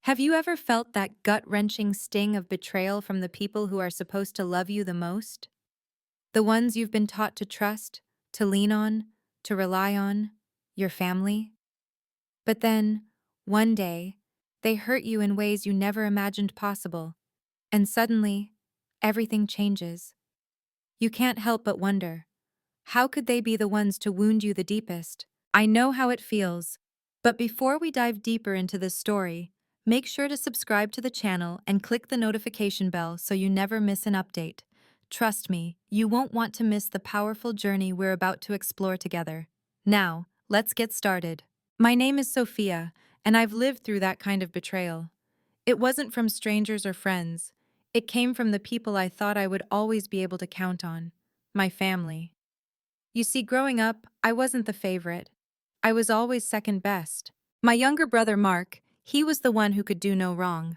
Have you ever felt that gut-wrenching sting of betrayal from the people who are supposed to love you the most? The ones you've been taught to trust, to lean on, to rely on, your family? But then, one day, they hurt you in ways you never imagined possible, and suddenly, everything changes. You can't help but wonder, how could they be the ones to wound you the deepest? I know how it feels. But before we dive deeper into this story, make sure to subscribe to the channel and click the notification bell so you never miss an update. Trust me, you won't want to miss the powerful journey we're about to explore together. Now, let's get started. My name is Sophia, and I've lived through that kind of betrayal. It wasn't from strangers or friends. It came from the people I thought I would always be able to count on, my family. You see, growing up, I wasn't the favorite. I was always second best. My younger brother, Mark, he was the one who could do no wrong.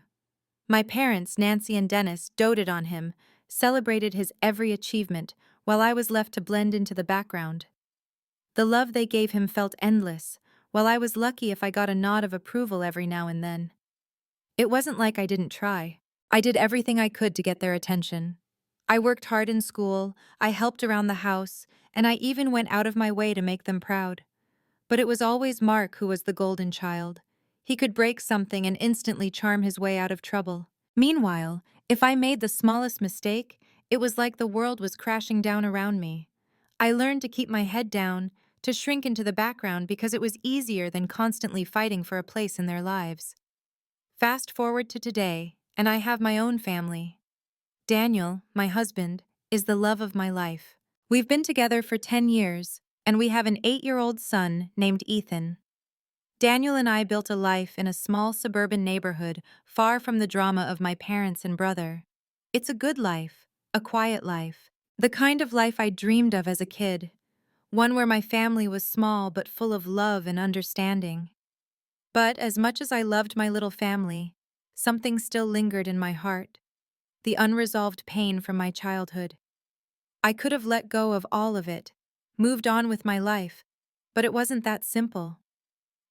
My parents, Nancy and Dennis, doted on him, celebrated his every achievement, while I was left to blend into the background. The love they gave him felt endless, while I was lucky if I got a nod of approval every now and then. It wasn't like I didn't try. I did everything I could to get their attention. I worked hard in school, I helped around the house, and I even went out of my way to make them proud. But it was always Mark who was the golden child. He could break something and instantly charm his way out of trouble. Meanwhile, if I made the smallest mistake, it was like the world was crashing down around me. I learned to keep my head down, to shrink into the background because it was easier than constantly fighting for a place in their lives. Fast forward to today, and I have my own family. Daniel, my husband, is the love of my life. We've been together for 10 years, and we have an 8-year-old son named Ethan. Daniel and I built a life in a small suburban neighborhood far from the drama of my parents and brother. It's a good life, a quiet life, the kind of life I dreamed of as a kid, one where my family was small but full of love and understanding. But as much as I loved my little family, something still lingered in my heart, the unresolved pain from my childhood. I could have let go of all of it, moved on with my life, but it wasn't that simple.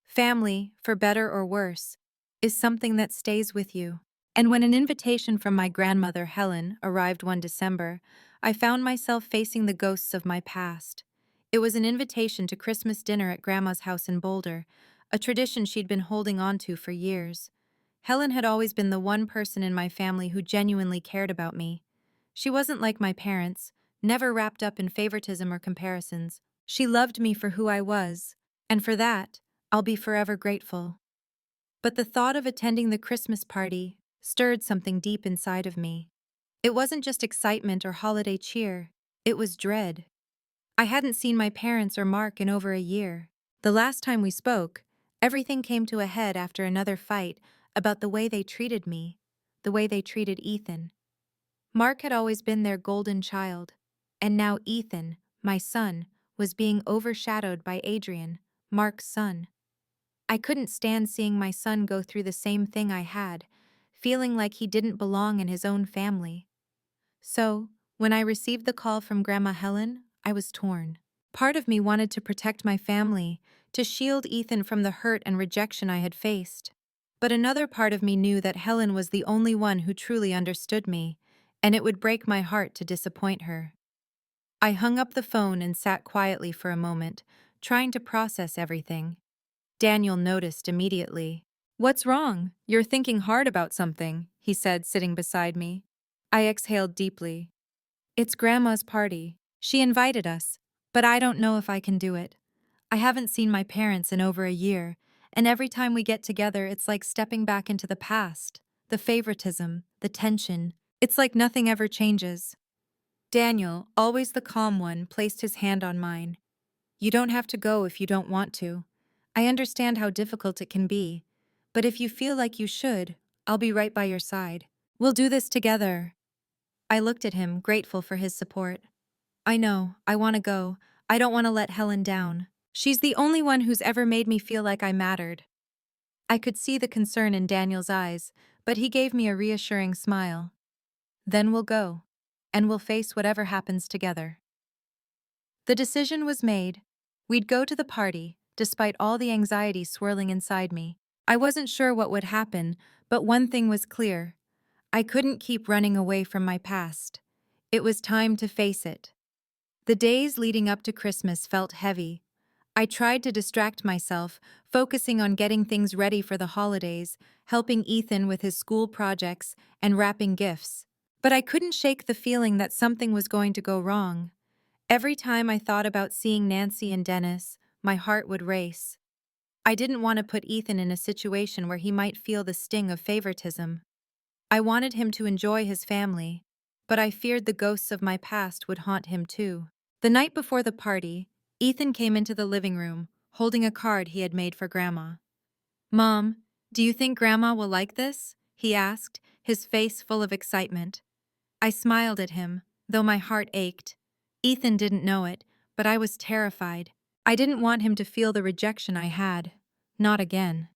Family, for better or worse, is something that stays with you. And when an invitation from my grandmother, Helen, arrived one December, I found myself facing the ghosts of my past. It was an invitation to Christmas dinner at Grandma's house in Boulder, a tradition she'd been holding on to for years. Helen had always been the one person in my family who genuinely cared about me. She wasn't like my parents, never wrapped up in favoritism or comparisons. She loved me for who I was, and for that, I'll be forever grateful. But the thought of attending the Christmas party stirred something deep inside of me. It wasn't just excitement or holiday cheer, it was dread. I hadn't seen my parents or Mark in over a year. The last time we spoke, everything came to a head after another fight about the way they treated me, the way they treated Ethan. Mark had always been their golden child, and now Ethan, my son, was being overshadowed by Adrian, Mark's son. I couldn't stand seeing my son go through the same thing I had, feeling like he didn't belong in his own family. So, when I received the call from Grandma Helen, I was torn. Part of me wanted to protect my family, to shield Ethan from the hurt and rejection I had faced. But another part of me knew that Helen was the only one who truly understood me, and it would break my heart to disappoint her. I hung up the phone and sat quietly for a moment, trying to process everything. Daniel noticed immediately. "What's wrong? You're thinking hard about something," he said, sitting beside me. I exhaled deeply. "It's Grandma's party. She invited us, but I don't know if I can do it. I haven't seen my parents in over a year, and every time we get together, it's like stepping back into the past. The favoritism, the tension. It's like nothing ever changes." Daniel, always the calm one, placed his hand on mine. "You don't have to go if you don't want to. I understand how difficult it can be, but if you feel like you should, I'll be right by your side. We'll do this together." I looked at him, grateful for his support. "I know, I want to go. I don't want to let Helen down. She's the only one who's ever made me feel like I mattered." I could see the concern in Daniel's eyes, but he gave me a reassuring smile. "Then we'll go, and we'll face whatever happens together." The decision was made. We'd go to the party, despite all the anxiety swirling inside me. I wasn't sure what would happen, but one thing was clear. I couldn't keep running away from my past. It was time to face it. The days leading up to Christmas felt heavy. I tried to distract myself, focusing on getting things ready for the holidays, helping Ethan with his school projects, and wrapping gifts. But I couldn't shake the feeling that something was going to go wrong. Every time I thought about seeing Nancy and Dennis, my heart would race. I didn't want to put Ethan in a situation where he might feel the sting of favoritism. I wanted him to enjoy his family, but I feared the ghosts of my past would haunt him too. The night before the party, Ethan came into the living room, holding a card he had made for Grandma. "Mom, do you think Grandma will like this?" he asked, his face full of excitement. I smiled at him, though my heart ached. Ethan didn't know it, but I was terrified. I didn't want him to feel the rejection I had. Not again.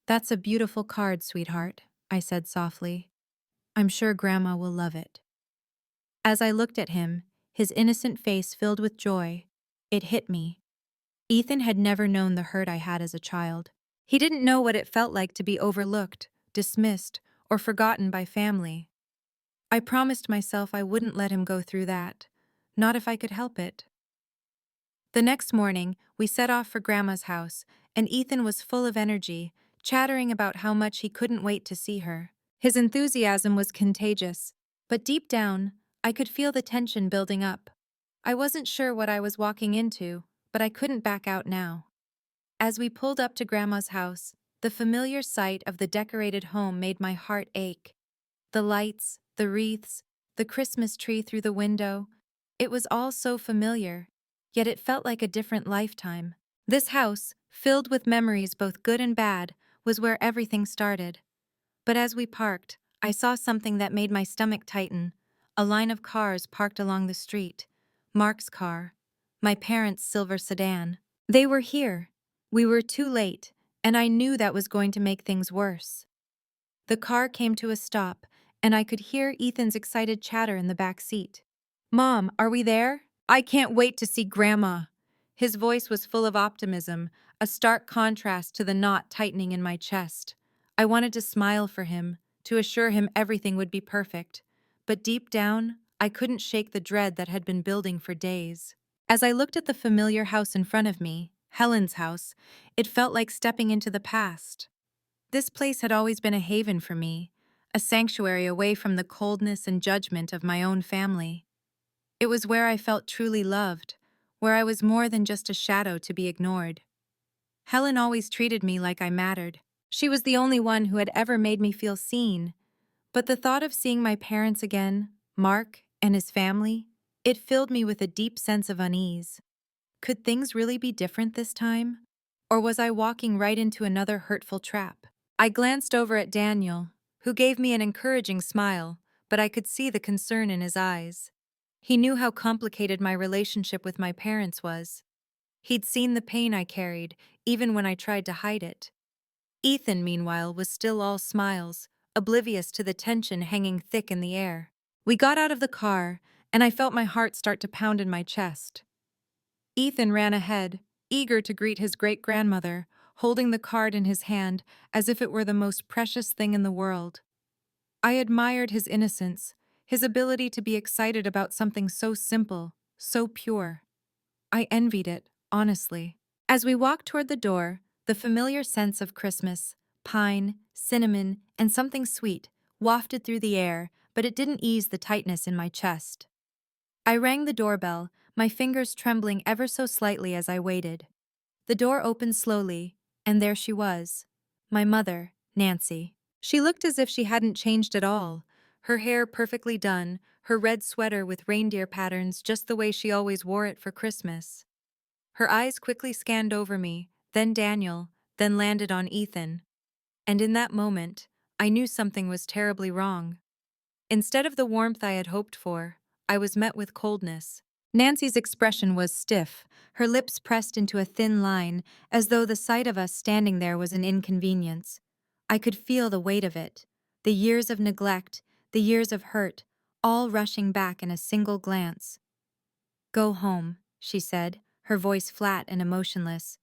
"That's a beautiful card, sweetheart," I said softly. "I'm sure Grandma will love it." As I looked at him, his innocent face filled with joy, it hit me. Ethan had never known the hurt I had as a child. He didn't know what it felt like to be overlooked, dismissed, or forgotten by family. I promised myself I wouldn't let him go through that, not if I could help it. The next morning, we set off for Grandma's house, and Ethan was full of energy, chattering about how much he couldn't wait to see her. His enthusiasm was contagious, but deep down, I could feel the tension building up. I wasn't sure what I was walking into, but I couldn't back out now. As we pulled up to Grandma's house, the familiar sight of the decorated home made my heart ache. The lights, the wreaths, the Christmas tree through the window. It was all so familiar, yet it felt like a different lifetime. This house, filled with memories both good and bad, was where everything started. But as we parked, I saw something that made my stomach tighten. A line of cars parked along the street. Mark's car. My parents' silver sedan. They were here. We were too late, and I knew that was going to make things worse. The car came to a stop, and I could hear Ethan's excited chatter in the back seat. "Mom, are we there? I can't wait to see Grandma." His voice was full of optimism, a stark contrast to the knot tightening in my chest. I wanted to smile for him, to assure him everything would be perfect. But deep down, I couldn't shake the dread that had been building for days. As I looked at the familiar house in front of me, Helen's house, it felt like stepping into the past. This place had always been a haven for me, a sanctuary away from the coldness and judgment of my own family. It was where I felt truly loved, where I was more than just a shadow to be ignored. Helen always treated me like I mattered. She was the only one who had ever made me feel seen. But the thought of seeing my parents again, Mark and his family, it filled me with a deep sense of unease. Could things really be different this time? Or was I walking right into another hurtful trap? I glanced over at Daniel, who gave me an encouraging smile, but I could see the concern in his eyes. He knew how complicated my relationship with my parents was. He'd seen the pain I carried, even when I tried to hide it. Ethan, meanwhile, was still all smiles, oblivious to the tension hanging thick in the air. We got out of the car, and I felt my heart start to pound in my chest. Ethan ran ahead, eager to greet his great-grandmother, holding the card in his hand as if it were the most precious thing in the world. I admired his innocence, his ability to be excited about something so simple, so pure. I envied it, honestly. As we walked toward the door, the familiar sense of Christmas, pine, cinnamon, and something sweet, wafted through the air, but it didn't ease the tightness in my chest. I rang the doorbell, my fingers trembling ever so slightly as I waited. The door opened slowly, and there she was. My mother, Nancy. She looked as if she hadn't changed at all. Her hair perfectly done, her red sweater with reindeer patterns just the way she always wore it for Christmas. Her eyes quickly scanned over me, then Daniel, then landed on Ethan. And in that moment, I knew something was terribly wrong. Instead of the warmth I had hoped for, I was met with coldness. Nancy's expression was stiff, her lips pressed into a thin line, as though the sight of us standing there was an inconvenience. I could feel the weight of it, the years of neglect, the years of hurt, all rushing back in a single glance. "Go home," she said, her voice flat and emotionless.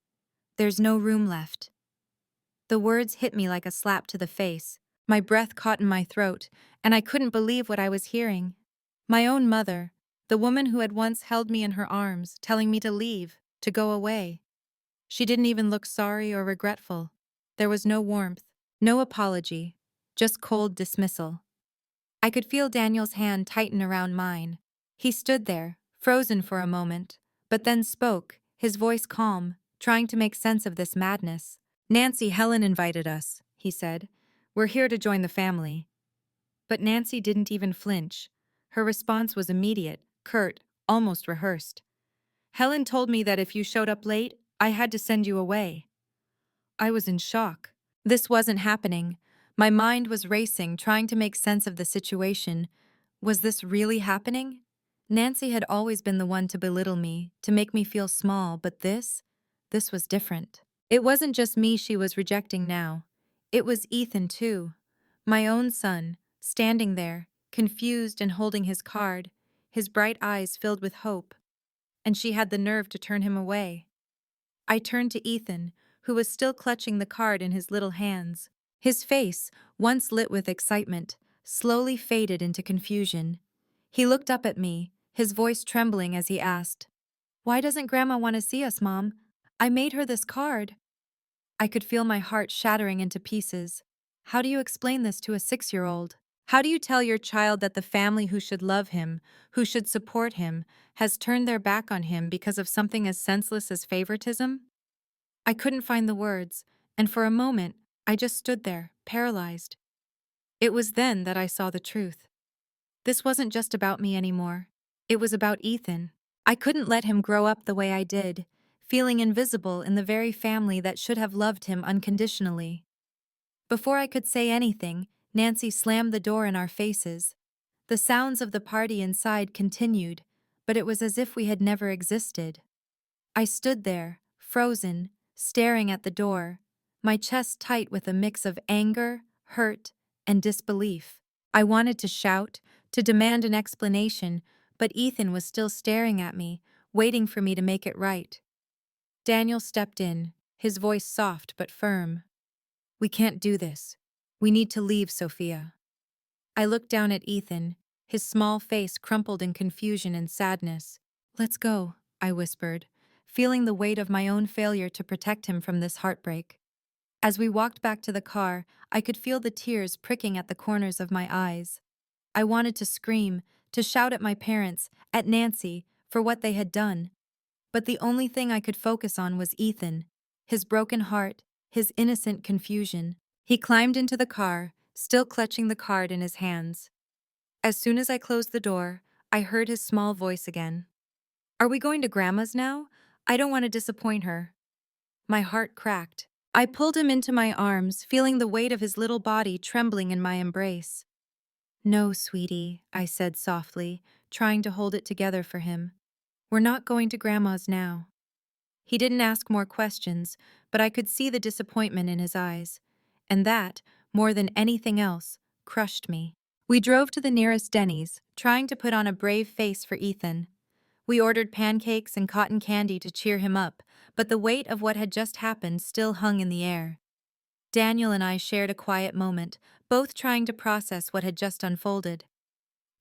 "There's no room left." The words hit me like a slap to the face. My breath caught in my throat, and I couldn't believe what I was hearing. My own mother, the woman who had once held me in her arms, telling me to leave, to go away. She didn't even look sorry or regretful. There was no warmth, no apology, just cold dismissal. I could feel Daniel's hand tighten around mine. He stood there, frozen for a moment, but then spoke, his voice calm, trying to make sense of this madness. "Nancy, Helen invited us," he said. "We're here to join the family." But Nancy didn't even flinch. Her response was immediate, curt, almost rehearsed. "Helen told me that if you showed up late, I had to send you away." I was in shock. This wasn't happening. My mind was racing, trying to make sense of the situation. Was this really happening? Nancy had always been the one to belittle me, to make me feel small, but this was different. It wasn't just me she was rejecting now. It was Ethan, too. My own son, standing there, confused and holding his card, his bright eyes filled with hope. And she had the nerve to turn him away. I turned to Ethan, who was still clutching the card in his little hands. His face, once lit with excitement, slowly faded into confusion. He looked up at me, his voice trembling as he asked, "Why doesn't Grandma want to see us, Mom? I made her this card." I could feel my heart shattering into pieces. How do you explain this to a 6-year-old? How do you tell your child that the family who should love him, who should support him, has turned their back on him because of something as senseless as favoritism? I couldn't find the words, and for a moment, I just stood there, paralyzed. It was then that I saw the truth. This wasn't just about me anymore. It was about Ethan. I couldn't let him grow up the way I did, feeling invisible in the very family that should have loved him unconditionally. Before I could say anything, Nancy slammed the door in our faces. The sounds of the party inside continued, but it was as if we had never existed. I stood there, frozen, staring at the door, my chest tight with a mix of anger, hurt, and disbelief. I wanted to shout, to demand an explanation, but Ethan was still staring at me, waiting for me to make it right. Daniel stepped in, his voice soft but firm. "We can't do this. We need to leave, Sophia." I looked down at Ethan, his small face crumpled in confusion and sadness. "Let's go," I whispered, feeling the weight of my own failure to protect him from this heartbreak. As we walked back to the car, I could feel the tears pricking at the corners of my eyes. I wanted to scream, to shout at my parents, at Nancy, for what they had done. But the only thing I could focus on was Ethan, his broken heart, his innocent confusion. He climbed into the car, still clutching the card in his hands. As soon as I closed the door, I heard his small voice again. "Are we going to Grandma's now? I don't want to disappoint her." My heart cracked. I pulled him into my arms, feeling the weight of his little body trembling in my embrace. "No, sweetie," I said softly, trying to hold it together for him. "We're not going to Grandma's now." He didn't ask more questions, but I could see the disappointment in his eyes. And that, more than anything else, crushed me. We drove to the nearest Denny's, trying to put on a brave face for Ethan. We ordered pancakes and cotton candy to cheer him up, but the weight of what had just happened still hung in the air. Daniel and I shared a quiet moment, both trying to process what had just unfolded.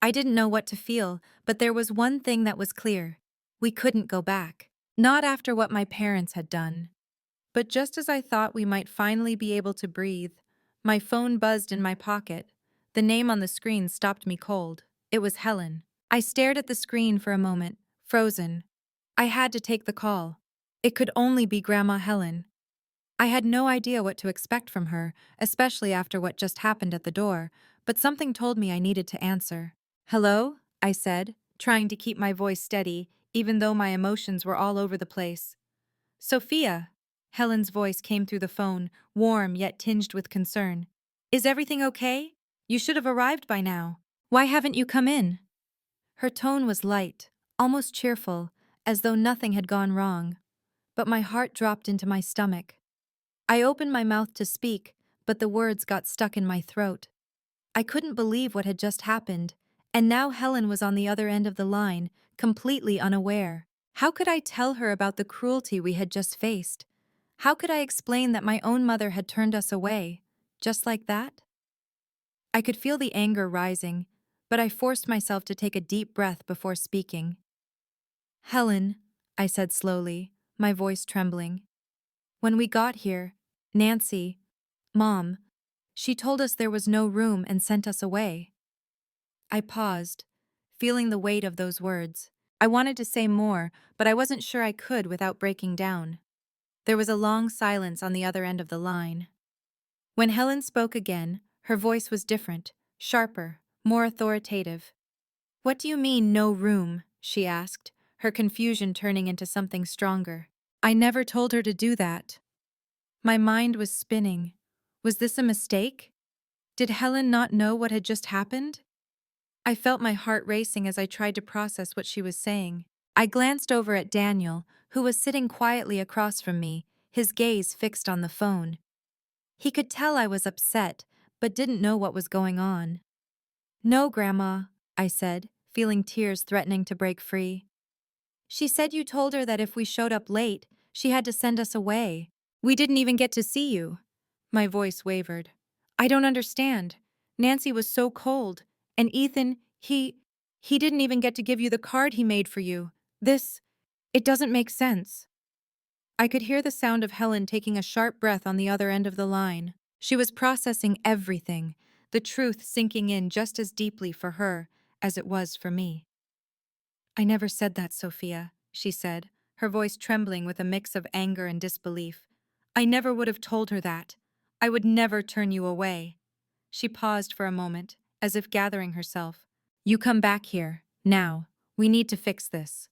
I didn't know what to feel, but there was one thing that was clear. We couldn't go back. Not after what my parents had done. But just as I thought we might finally be able to breathe, my phone buzzed in my pocket. The name on the screen stopped me cold. It was Helen. I stared at the screen for a moment, frozen. I had to take the call. It could only be Grandma Helen. I had no idea what to expect from her, especially after what just happened at the door, but something told me I needed to answer. "Hello?" I said, trying to keep my voice steady, even though my emotions were all over the place. "Sophia." Helen's voice came through the phone, warm yet tinged with concern. "Is everything okay? You should have arrived by now. Why haven't you come in?" Her tone was light, almost cheerful, as though nothing had gone wrong. But my heart dropped into my stomach. I opened my mouth to speak, but the words got stuck in my throat. I couldn't believe what had just happened, and now Helen was on the other end of the line, completely unaware. How could I tell her about the cruelty we had just faced? How could I explain that my own mother had turned us away, just like that? I could feel the anger rising, but I forced myself to take a deep breath before speaking. Helen, I said slowly, my voice trembling. When we got here, Nancy, Mom, she told us there was no room and sent us away. I paused, feeling the weight of those words. I wanted to say more, but I wasn't sure I could without breaking down. There was a long silence on the other end of the line. When Helen spoke again, her voice was different, sharper, more authoritative. "What do you mean, no room?" she asked, her confusion turning into something stronger. I never told her to do that. My mind was spinning. Was this a mistake? Did Helen not know what had just happened? I felt my heart racing as I tried to process what she was saying. I glanced over at Daniel, who was sitting quietly across from me, his gaze fixed on the phone. He could tell I was upset, but didn't know what was going on. "No, Grandma," I said, feeling tears threatening to break free. "She said you told her that if we showed up late, she had to send us away. We didn't even get to see you." My voice wavered. "I don't understand. Nancy was so cold, and Ethan, he didn't even get to give you the card he made for you. It doesn't make sense." I could hear the sound of Helen taking a sharp breath on the other end of the line. She was processing everything, the truth sinking in just as deeply for her as it was for me. "I never said that, Sophia," she said, her voice trembling with a mix of anger and disbelief. "I never would have told her that. I would never turn you away." She paused for a moment, as if gathering herself. "You come back here, now. We need to fix this."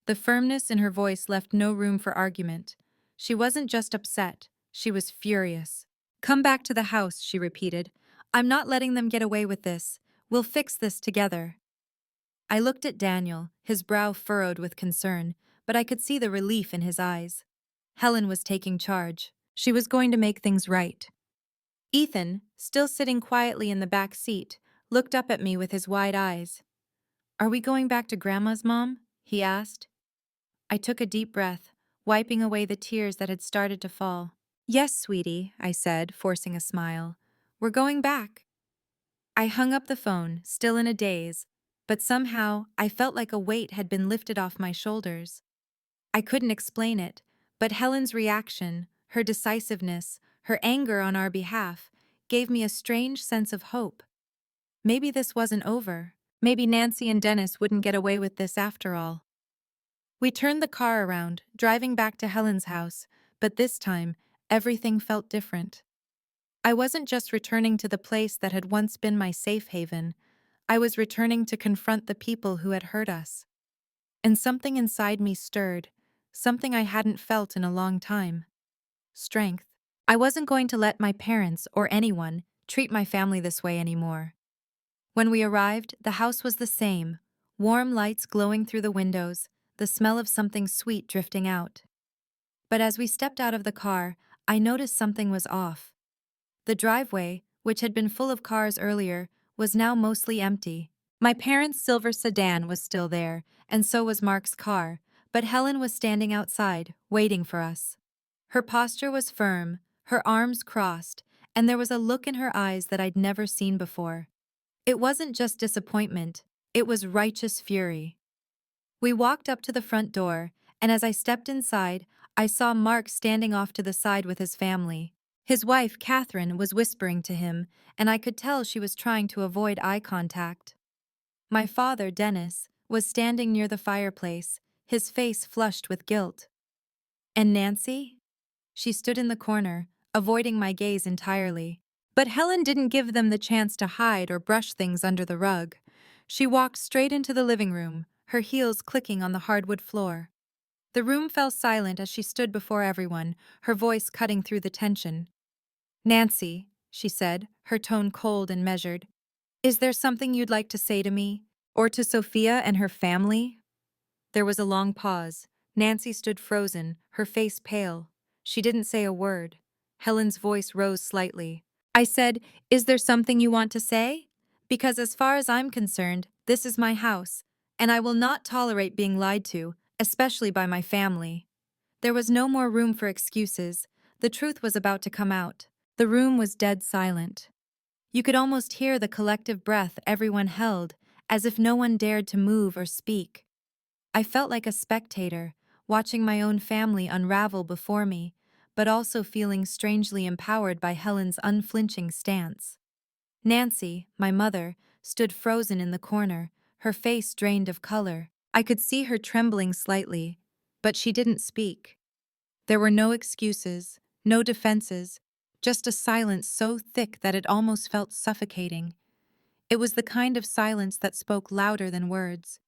The firmness in her voice left no room for argument. She wasn't just upset, she was furious. "Come back to the house," she repeated. "I'm not letting them get away with this. We'll fix this together." I looked at Daniel, his brow furrowed with concern, but I could see the relief in his eyes. Helen was taking charge. She was going to make things right. Ethan, still sitting quietly in the back seat, looked up at me with his wide eyes. "Are we going back to Grandma's, Mom?" he asked. I took a deep breath, wiping away the tears that had started to fall. "Yes, sweetie," I said, forcing a smile. "We're going back." I hung up the phone, still in a daze, but somehow I felt like a weight had been lifted off my shoulders. I couldn't explain it, but Helen's reaction, her decisiveness, her anger on our behalf, gave me a strange sense of hope. Maybe this wasn't over. Maybe Nancy and Dennis wouldn't get away with this after all. We turned the car around, driving back to Helen's house, but this time, everything felt different. I wasn't just returning to the place that had once been my safe haven. I was returning to confront the people who had hurt us. And something inside me stirred, something I hadn't felt in a long time. Strength. I wasn't going to let my parents or anyone treat my family this way anymore. When we arrived, the house was the same, warm lights glowing through the windows, the smell of something sweet drifting out. But as we stepped out of the car, I noticed something was off. The driveway, which had been full of cars earlier, was now mostly empty. My parents' silver sedan was still there, and so was Mark's car, but Helen was standing outside, waiting for us. Her posture was firm, her arms crossed, and there was a look in her eyes that I'd never seen before. It wasn't just disappointment, it was righteous fury. We walked up to the front door, and as I stepped inside, I saw Mark standing off to the side with his family. His wife, Catherine, was whispering to him, and I could tell she was trying to avoid eye contact. My father, Dennis, was standing near the fireplace, his face flushed with guilt. And Nancy? She stood in the corner, avoiding my gaze entirely. But Helen didn't give them the chance to hide or brush things under the rug. She walked straight into the living room, her heels clicking on the hardwood floor. The room fell silent as she stood before everyone, her voice cutting through the tension. "Nancy," she said, her tone cold and measured, "is there something you'd like to say to me? Or to Sophia and her family?" There was a long pause. Nancy stood frozen, her face pale. She didn't say a word. Helen's voice rose slightly. I said, "Is there something you want to say? Because as far as I'm concerned, this is my house, and I will not tolerate being lied to, especially by my family. There was no more room for excuses. The truth was about to come out. The room was dead silent. You could almost hear the collective breath everyone held, as if no one dared to move or speak. I felt like a spectator, watching my own family unravel before me, but also feeling strangely empowered by Helen's unflinching stance. Nancy, my mother, stood frozen in the corner, her face drained of color. I could see her trembling slightly, but she didn't speak. There were no excuses, no defenses, just a silence so thick that it almost felt suffocating. It was the kind of silence that spoke louder than words.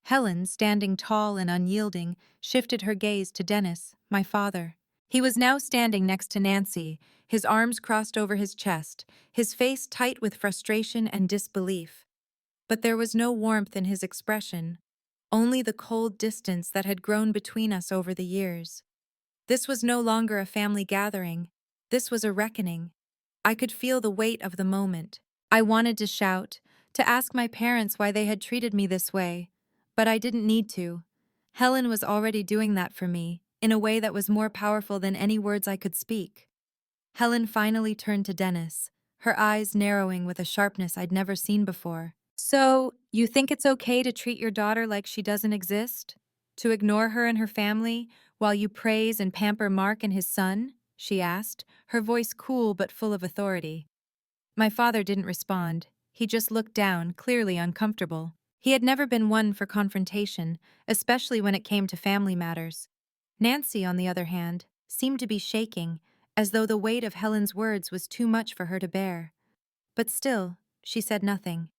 Helen, standing tall and unyielding, shifted her gaze to Dennis, my father. He was now standing next to Nancy, his arms crossed over his chest, his face tight with frustration and disbelief. But there was no warmth in his expression, only the cold distance that had grown between us over the years. This was no longer a family gathering. This was a reckoning. I could feel the weight of the moment. I wanted to shout, to ask my parents why they had treated me this way, but I didn't need to. Helen was already doing that for me, in a way that was more powerful than any words I could speak. Helen finally turned to Dennis, her eyes narrowing with a sharpness I'd never seen before. So, you think it's okay to treat your daughter like she doesn't exist? To ignore her and her family while you praise and pamper Mark and his son? She asked, her voice cool but full of authority. My father didn't respond. He just looked down, clearly uncomfortable. He had never been one for confrontation, especially when it came to family matters. Nancy, on the other hand, seemed to be shaking, as though the weight of Helen's words was too much for her to bear. But still, she said nothing.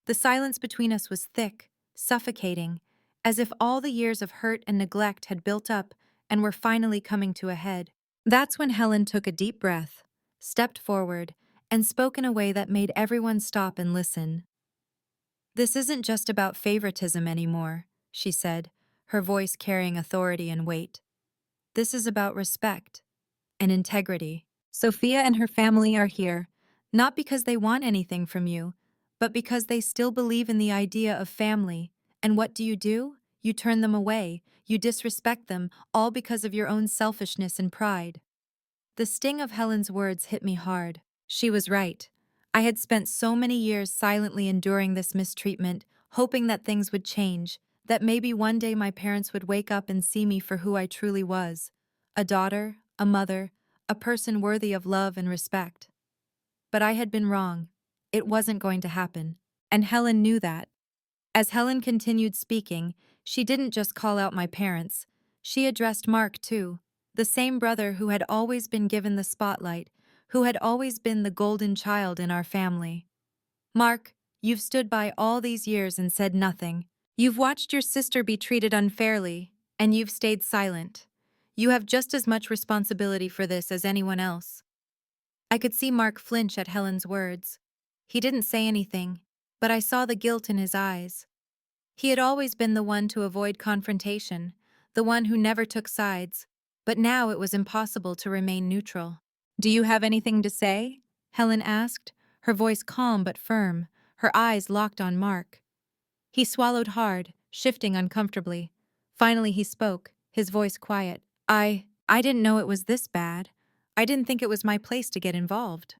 The silence between us was thick, suffocating, as if all the years of hurt and neglect had built up and were finally coming to a head. That's when Helen took a deep breath, stepped forward, and spoke in a way that made everyone stop and listen. "This isn't just about favoritism anymore," she said, her voice carrying authority and weight. "This is about respect and integrity. Sophia and her family are here, not because they want anything from you, but because they still believe in the idea of family. And what do? You turn them away, you disrespect them, all because of your own selfishness and pride." The sting of Helen's words hit me hard. She was right. I had spent so many years silently enduring this mistreatment, hoping that things would change, that maybe one day my parents would wake up and see me for who I truly was: a daughter, a mother, a person worthy of love and respect. But I had been wrong. It wasn't going to happen. And Helen knew that. As Helen continued speaking, she didn't just call out my parents. She addressed Mark, too, the same brother who had always been given the spotlight, who had always been the golden child in our family. "Mark, you've stood by all these years and said nothing. You've watched your sister be treated unfairly, and you've stayed silent. You have just as much responsibility for this as anyone else." I could see Mark flinch at Helen's words. He didn't say anything, but I saw the guilt in his eyes. He had always been the one to avoid confrontation, the one who never took sides, but now it was impossible to remain neutral. "Do you have anything to say?" Helen asked, her voice calm but firm, her eyes locked on Mark. He swallowed hard, shifting uncomfortably. Finally he spoke, his voice quiet. I didn't know it was this bad. I didn't think it was my place to get involved."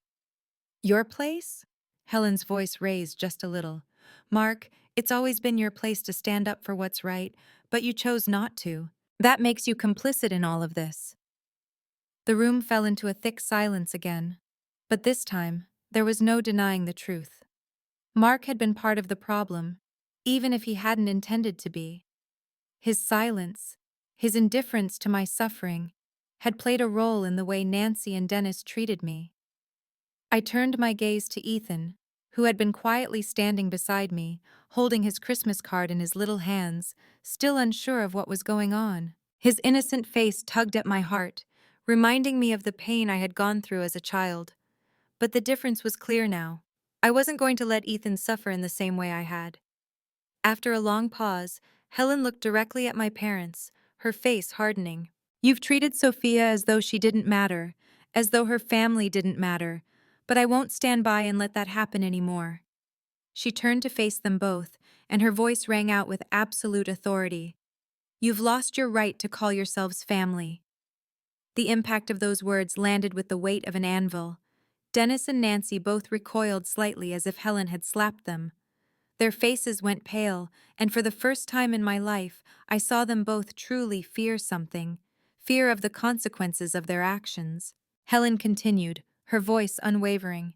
"Your place?" Helen's voice raised just a little. "Mark, it's always been your place to stand up for what's right, but you chose not to. That makes you complicit in all of this." The room fell into a thick silence again. But this time, there was no denying the truth. Mark had been part of the problem, even if he hadn't intended to be. His silence, his indifference to my suffering, had played a role in the way Nancy and Dennis treated me. I turned my gaze to Ethan, who had been quietly standing beside me, holding his Christmas card in his little hands, still unsure of what was going on. His innocent face tugged at my heart, reminding me of the pain I had gone through as a child. But the difference was clear now. I wasn't going to let Ethan suffer in the same way I had. After a long pause, Helen looked directly at my parents, her face hardening. "You've treated Sophia as though she didn't matter, as though her family didn't matter, but I won't stand by and let that happen anymore." She turned to face them both, and her voice rang out with absolute authority. You've lost your right to call yourselves family." The impact of those words landed with the weight of an anvil. Dennis and Nancy both recoiled slightly as if Helen had slapped them. Their faces went pale, and for the first time in my life, I saw them both truly fear something, fear of the consequences of their actions. Helen continued, her voice unwavering.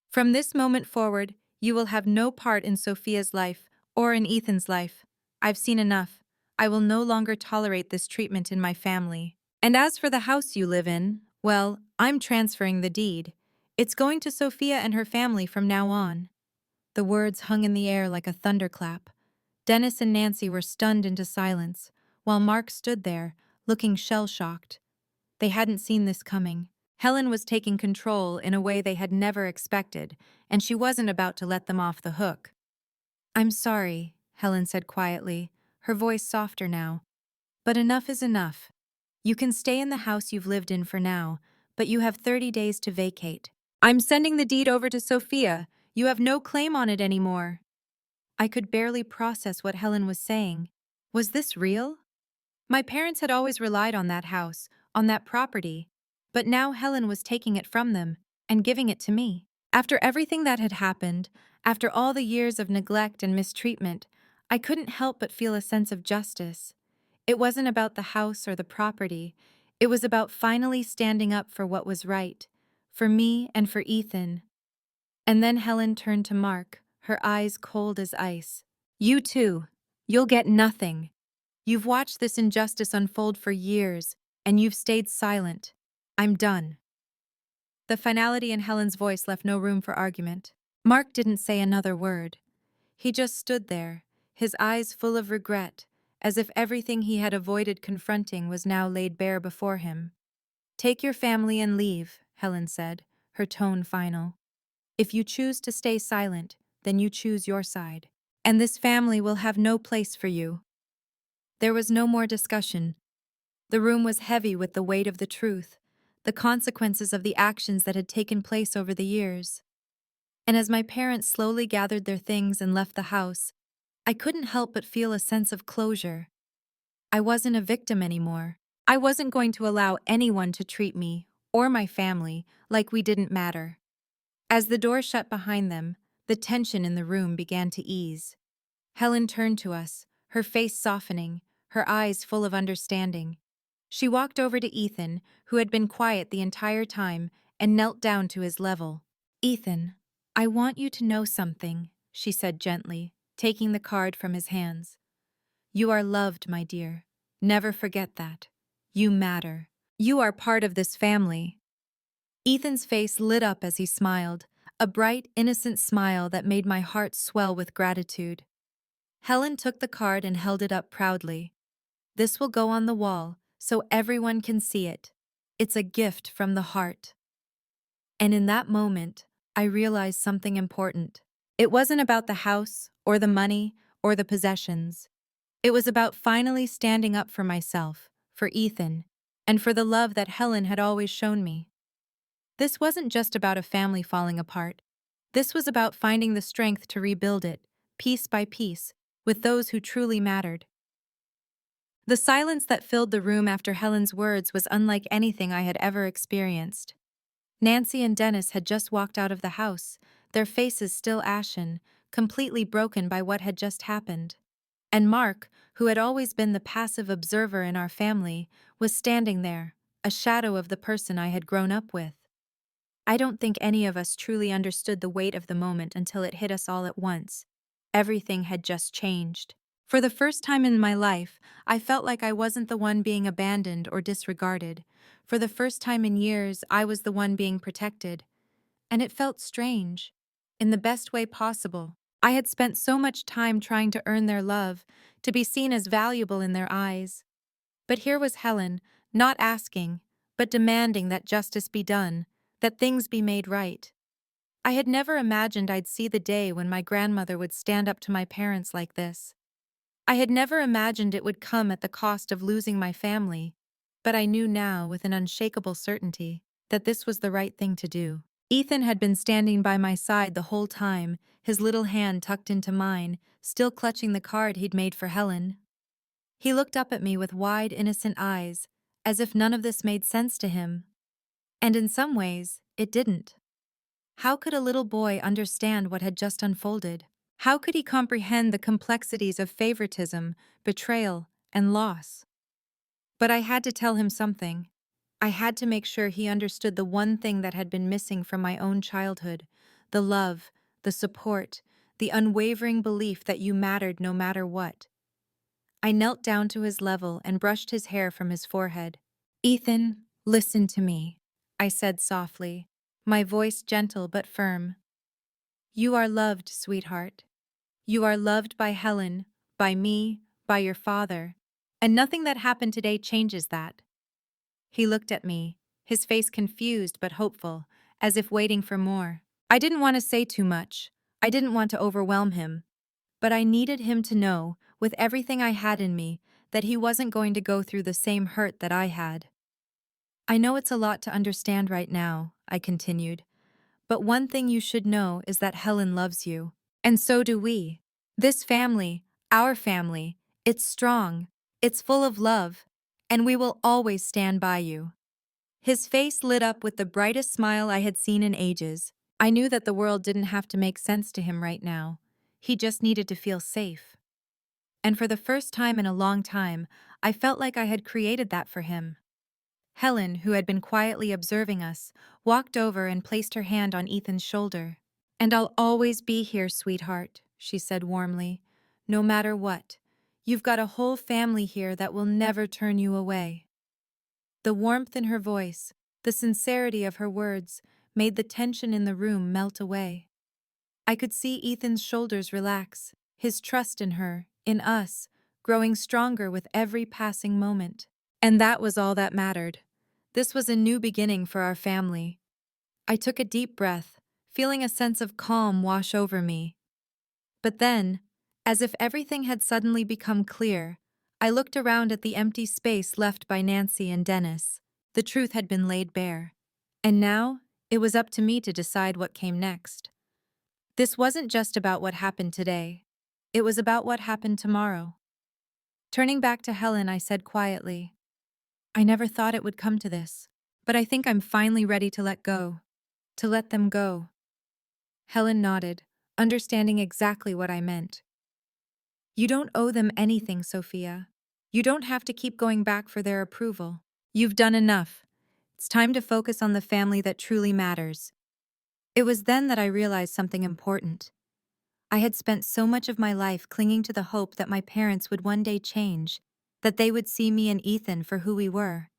"From this moment forward, you will have no part in Sophia's life or in Ethan's life. I've seen enough. I will no longer tolerate this treatment in my family. And as for the house you live in, well, I'm transferring the deed. It's going to Sophia and her family from now on." The words hung in the air like a thunderclap. Dennis and Nancy were stunned into silence, while Mark stood there, looking shell-shocked. They hadn't seen this coming. Helen was taking control in a way they had never expected, and she wasn't about to let them off the hook. "I'm sorry," Helen said quietly, her voice softer now. "But enough is enough. You can stay in the house you've lived in for now, but you have 30 days to vacate. I'm sending the deed over to Sophia. You have no claim on it anymore." I could barely process what Helen was saying. Was this real? My parents had always relied on that house, on that property, but now Helen was taking it from them and giving it to me. After everything that had happened, after all the years of neglect and mistreatment, I couldn't help but feel a sense of justice. It wasn't about the house or the property. It was about finally standing up for what was right, for me and for Ethan. And then Helen turned to Mark, her eyes cold as ice. "You too. You'll get nothing. You've watched this injustice unfold for years, and you've stayed silent. I'm done." The finality in Helen's voice left no room for argument. Mark didn't say another word. He just stood there, his eyes full of regret, as if everything he had avoided confronting was now laid bare before him. "Take your family and leave," Helen said, her tone final. "If you choose to stay silent, then you choose your side. And this family will have no place for you." There was no more discussion. The room was heavy with the weight of the truth, the consequences of the actions that had taken place over the years. And as my parents slowly gathered their things and left the house, I couldn't help but feel a sense of closure. I wasn't a victim anymore. I wasn't going to allow anyone to treat me, or my family, like we didn't matter. As the door shut behind them, the tension in the room began to ease. Helen turned to us, her face softening, her eyes full of understanding. She walked over to Ethan, who had been quiet the entire time, and knelt down to his level. "Ethan, I want you to know something," she said gently, taking the card from his hands. "You are loved, my dear. Never forget that. You matter. You are part of this family." Ethan's face lit up as he smiled, a bright, innocent smile that made my heart swell with gratitude. Helen took the card and held it up proudly. "This will go on the wall, so everyone can see it. It's a gift from the heart." And in that moment, I realized something important. It wasn't about the house, or the money, or the possessions. It was about finally standing up for myself, for Ethan, and for the love that Helen had always shown me. This wasn't just about a family falling apart. This was about finding the strength to rebuild it, piece by piece, with those who truly mattered. The silence that filled the room after Helen's words was unlike anything I had ever experienced. Nancy and Dennis had just walked out of the house, their faces still ashen, completely broken by what had just happened. And Mark, who had always been the passive observer in our family, was standing there, a shadow of the person I had grown up with. I don't think any of us truly understood the weight of the moment until it hit us all at once. Everything had just changed. For the first time in my life, I felt like I wasn't the one being abandoned or disregarded. For the first time in years, I was the one being protected. And it felt strange. In the best way possible. I had spent so much time trying to earn their love, to be seen as valuable in their eyes. But here was Helen, not asking, but demanding that justice be done, that things be made right. I had never imagined I'd see the day when my grandmother would stand up to my parents like this. I had never imagined it would come at the cost of losing my family, but I knew now with an unshakable certainty that this was the right thing to do. Ethan had been standing by my side the whole time, his little hand tucked into mine, still clutching the card he'd made for Helen. He looked up at me with wide, innocent eyes, as if none of this made sense to him. And in some ways, it didn't. How could a little boy understand what had just unfolded? How could he comprehend the complexities of favoritism, betrayal, and loss? But I had to tell him something. I had to make sure he understood the one thing that had been missing from my own childhood: the love, the support, the unwavering belief that you mattered no matter what. I knelt down to his level and brushed his hair from his forehead. "Ethan, listen to me," I said softly, my voice gentle but firm. "You are loved, sweetheart. You are loved by Helen, by me, by your father, and nothing that happened today changes that." He looked at me, his face confused but hopeful, as if waiting for more. I didn't want to say too much. I didn't want to overwhelm him. But I needed him to know, with everything I had in me, that he wasn't going to go through the same hurt that I had. "I know it's a lot to understand right now," I continued, "but one thing you should know is that Helen loves you. And so do we. This family, our family, it's strong, it's full of love, and we will always stand by you." His face lit up with the brightest smile I had seen in ages. I knew that the world didn't have to make sense to him right now. He just needed to feel safe. And for the first time in a long time, I felt like I had created that for him. Helen, who had been quietly observing us, walked over and placed her hand on Ethan's shoulder. "And I'll always be here, sweetheart," she said warmly. "No matter what. You've got a whole family here that will never turn you away." The warmth in her voice, the sincerity of her words, made the tension in the room melt away. I could see Ethan's shoulders relax, his trust in her, in us, growing stronger with every passing moment. And that was all that mattered. This was a new beginning for our family. I took a deep breath, feeling a sense of calm wash over me. But then, as if everything had suddenly become clear, I looked around at the empty space left by Nancy and Dennis. The truth had been laid bare. And now, it was up to me to decide what came next. This wasn't just about what happened today. It was about what happened tomorrow. Turning back to Helen, I said quietly, "I never thought it would come to this, but I think I'm finally ready to let go. To let them go." Helen nodded, understanding exactly what I meant. "You don't owe them anything, Sophia. You don't have to keep going back for their approval. You've done enough. It's time to focus on the family that truly matters." It was then that I realized something important. I had spent so much of my life clinging to the hope that my parents would one day change, that they would see me and Ethan for who we were.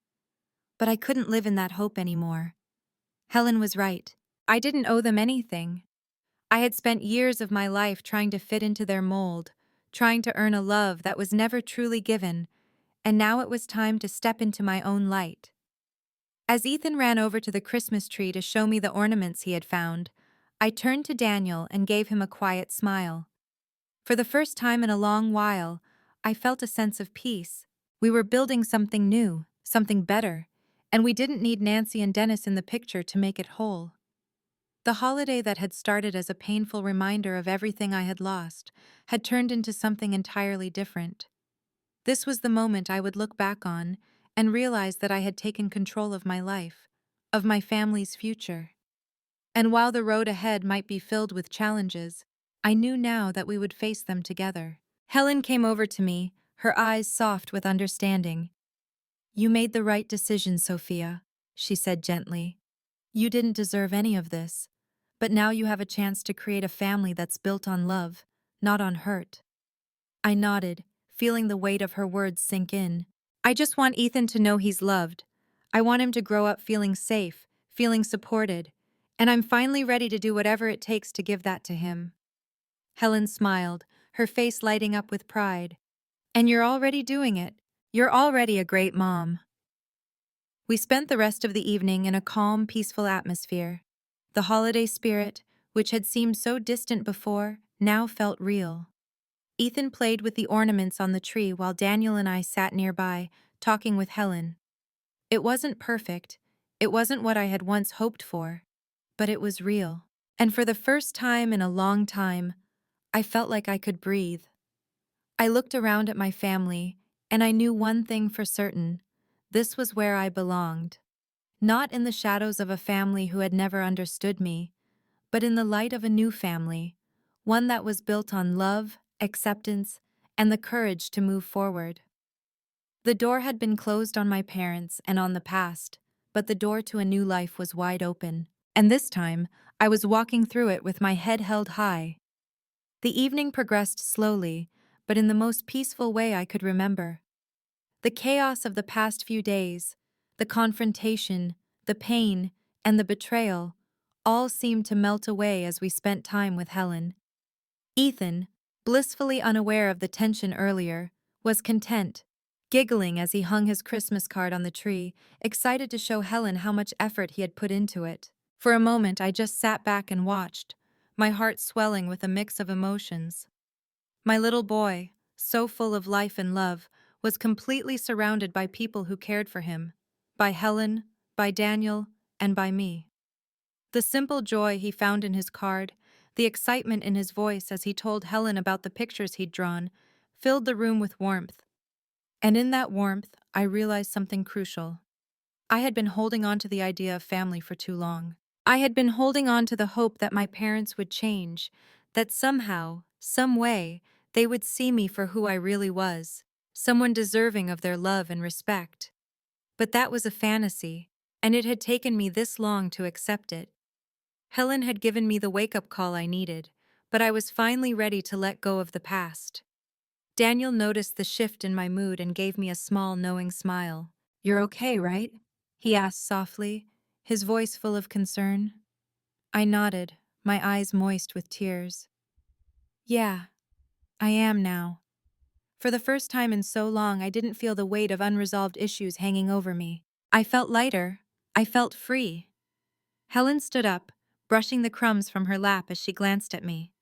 But I couldn't live in that hope anymore. Helen was right. I didn't owe them anything. I had spent years of my life trying to fit into their mold, trying to earn a love that was never truly given, and now it was time to step into my own light. As Ethan ran over to the Christmas tree to show me the ornaments he had found, I turned to Daniel and gave him a quiet smile. For the first time in a long while, I felt a sense of peace. We were building something new, something better, and we didn't need Nancy and Dennis in the picture to make it whole. The holiday that had started as a painful reminder of everything I had lost had turned into something entirely different. This was the moment I would look back on and realize that I had taken control of my life, of my family's future. And while the road ahead might be filled with challenges, I knew now that we would face them together. Helen came over to me, her eyes soft with understanding. "You made the right decision, Sophia," she said gently. "You didn't deserve any of this, but now you have a chance to create a family that's built on love, not on hurt." I nodded, feeling the weight of her words sink in. "I just want Ethan to know he's loved. I want him to grow up feeling safe, feeling supported, and I'm finally ready to do whatever it takes to give that to him." Helen smiled, her face lighting up with pride. "And you're already doing it. You're already a great mom." We spent the rest of the evening in a calm, peaceful atmosphere. The holiday spirit, which had seemed so distant before, now felt real. Ethan played with the ornaments on the tree while Daniel and I sat nearby, talking with Helen. It wasn't perfect. It wasn't what I had once hoped for. But it was real. And for the first time in a long time, I felt like I could breathe. I looked around at my family, And I knew one thing for certain: this was where I belonged. Not in the shadows of a family who had never understood me, but in the light of a new family, one that was built on love, acceptance, and the courage to move forward. The door had been closed on my parents and on the past, but the door to a new life was wide open. And this time, I was walking through it with my head held high. The evening progressed slowly, but in the most peaceful way I could remember. The chaos of the past few days, the confrontation, the pain, and the betrayal, all seemed to melt away as we spent time with Helen. Ethan, blissfully unaware of the tension earlier, was content, giggling as he hung his Christmas card on the tree, excited to show Helen how much effort he had put into it. For a moment, I just sat back and watched, my heart swelling with a mix of emotions. My little boy, so full of life and love, was completely surrounded by people who cared for him, by Helen, by Daniel, and by me. The simple joy he found in his card, the excitement in his voice as he told Helen about the pictures he'd drawn, filled the room with warmth. And in that warmth, I realized something crucial. I had been holding on to the idea of family for too long. I had been holding on to the hope that my parents would change, that somehow, some way, they would see me for who I really was, someone deserving of their love and respect. But that was a fantasy, and it had taken me this long to accept it. Helen had given me the wake-up call I needed, but I was finally ready to let go of the past. Daniel noticed the shift in my mood and gave me a small, knowing smile. "You're okay, right?" he asked softly, his voice full of concern. I nodded, my eyes moist with tears. "Yeah, I am now." For the first time in so long, I didn't feel the weight of unresolved issues hanging over me. I felt lighter. I felt free. Helen stood up, brushing the crumbs from her lap as she glanced at me.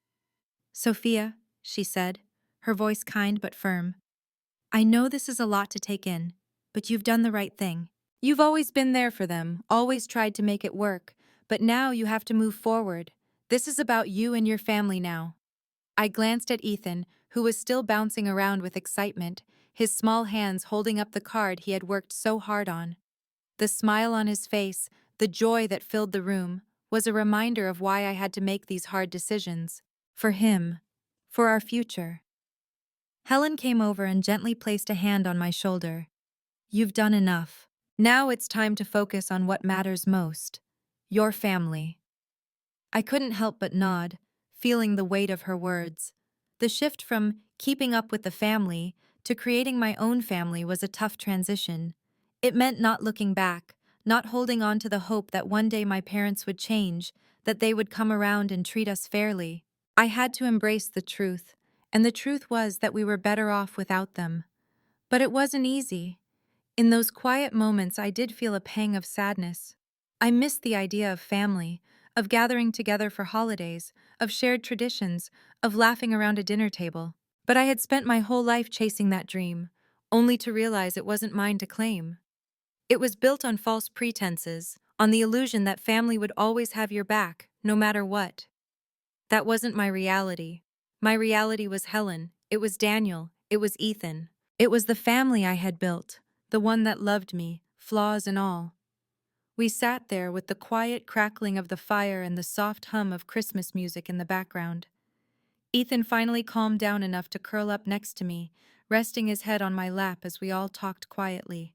"Sophia," she said, her voice kind but firm, "I know this is a lot to take in, but you've done the right thing. You've always been there for them, always tried to make it work, but now you have to move forward. This is about you and your family now." I glanced at Ethan, who was still bouncing around with excitement, his small hands holding up the card he had worked so hard on. The smile on his face, the joy that filled the room, was a reminder of why I had to make these hard decisions. For him. For our future. Helen came over and gently placed a hand on my shoulder. "You've done enough. Now it's time to focus on what matters most. Your family." I couldn't help but nod, feeling the weight of her words. The shift from keeping up with the family to creating my own family was a tough transition. It meant not looking back, not holding on to the hope that one day my parents would change, that they would come around and treat us fairly. I had to embrace the truth, and the truth was that we were better off without them. But it wasn't easy. In those quiet moments, I did feel a pang of sadness. I missed the idea of family, of gathering together for holidays, of shared traditions, of laughing around a dinner table. But I had spent my whole life chasing that dream, only to realize it wasn't mine to claim. It was built on false pretenses, on the illusion that family would always have your back, no matter what. That wasn't my reality. My reality was Helen, it was Daniel, it was Ethan. It was the family I had built, the one that loved me, flaws and all. We sat there with the quiet crackling of the fire and the soft hum of Christmas music in the background. Ethan finally calmed down enough to curl up next to me, resting his head on my lap as we all talked quietly.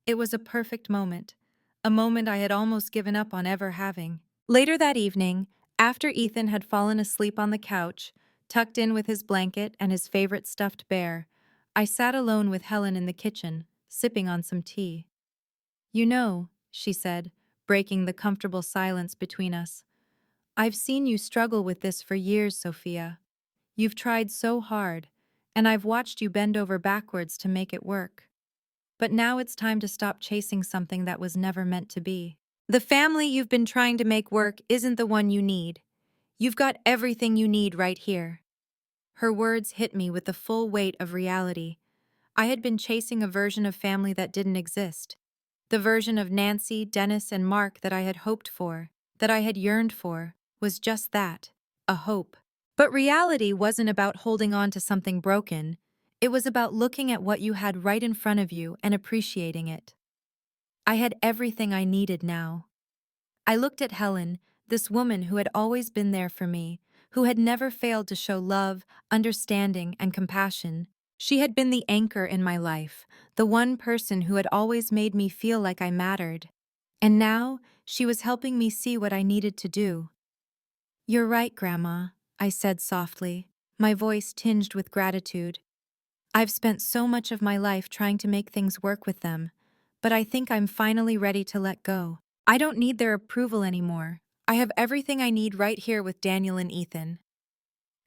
It was a perfect moment, a moment I had almost given up on ever having. Later that evening, after Ethan had fallen asleep on the couch, tucked in with his blanket and his favorite stuffed bear, I sat alone with Helen in the kitchen, sipping on some tea. "You know," she said, breaking the comfortable silence between us, "I've seen you struggle with this for years, Sophia. You've tried so hard, and I've watched you bend over backwards to make it work. But now it's time to stop chasing something that was never meant to be. The family you've been trying to make work isn't the one you need. You've got everything you need right here." Her words hit me with the full weight of reality. I had been chasing a version of family that didn't exist. The version of Nancy, Dennis, and Mark that I had hoped for, that I had yearned for, was just that, a hope. But reality wasn't about holding on to something broken. It was about looking at what you had right in front of you and appreciating it. I had everything I needed now. I looked at Helen, this woman who had always been there for me, who had never failed to show love, understanding, and compassion. She had been the anchor in my life, the one person who had always made me feel like I mattered. And now, she was helping me see what I needed to do. "You're right, Grandma," I said softly, my voice tinged with gratitude. "I've spent so much of my life trying to make things work with them, but I think I'm finally ready to let go. I don't need their approval anymore. I have everything I need right here with Daniel and Ethan."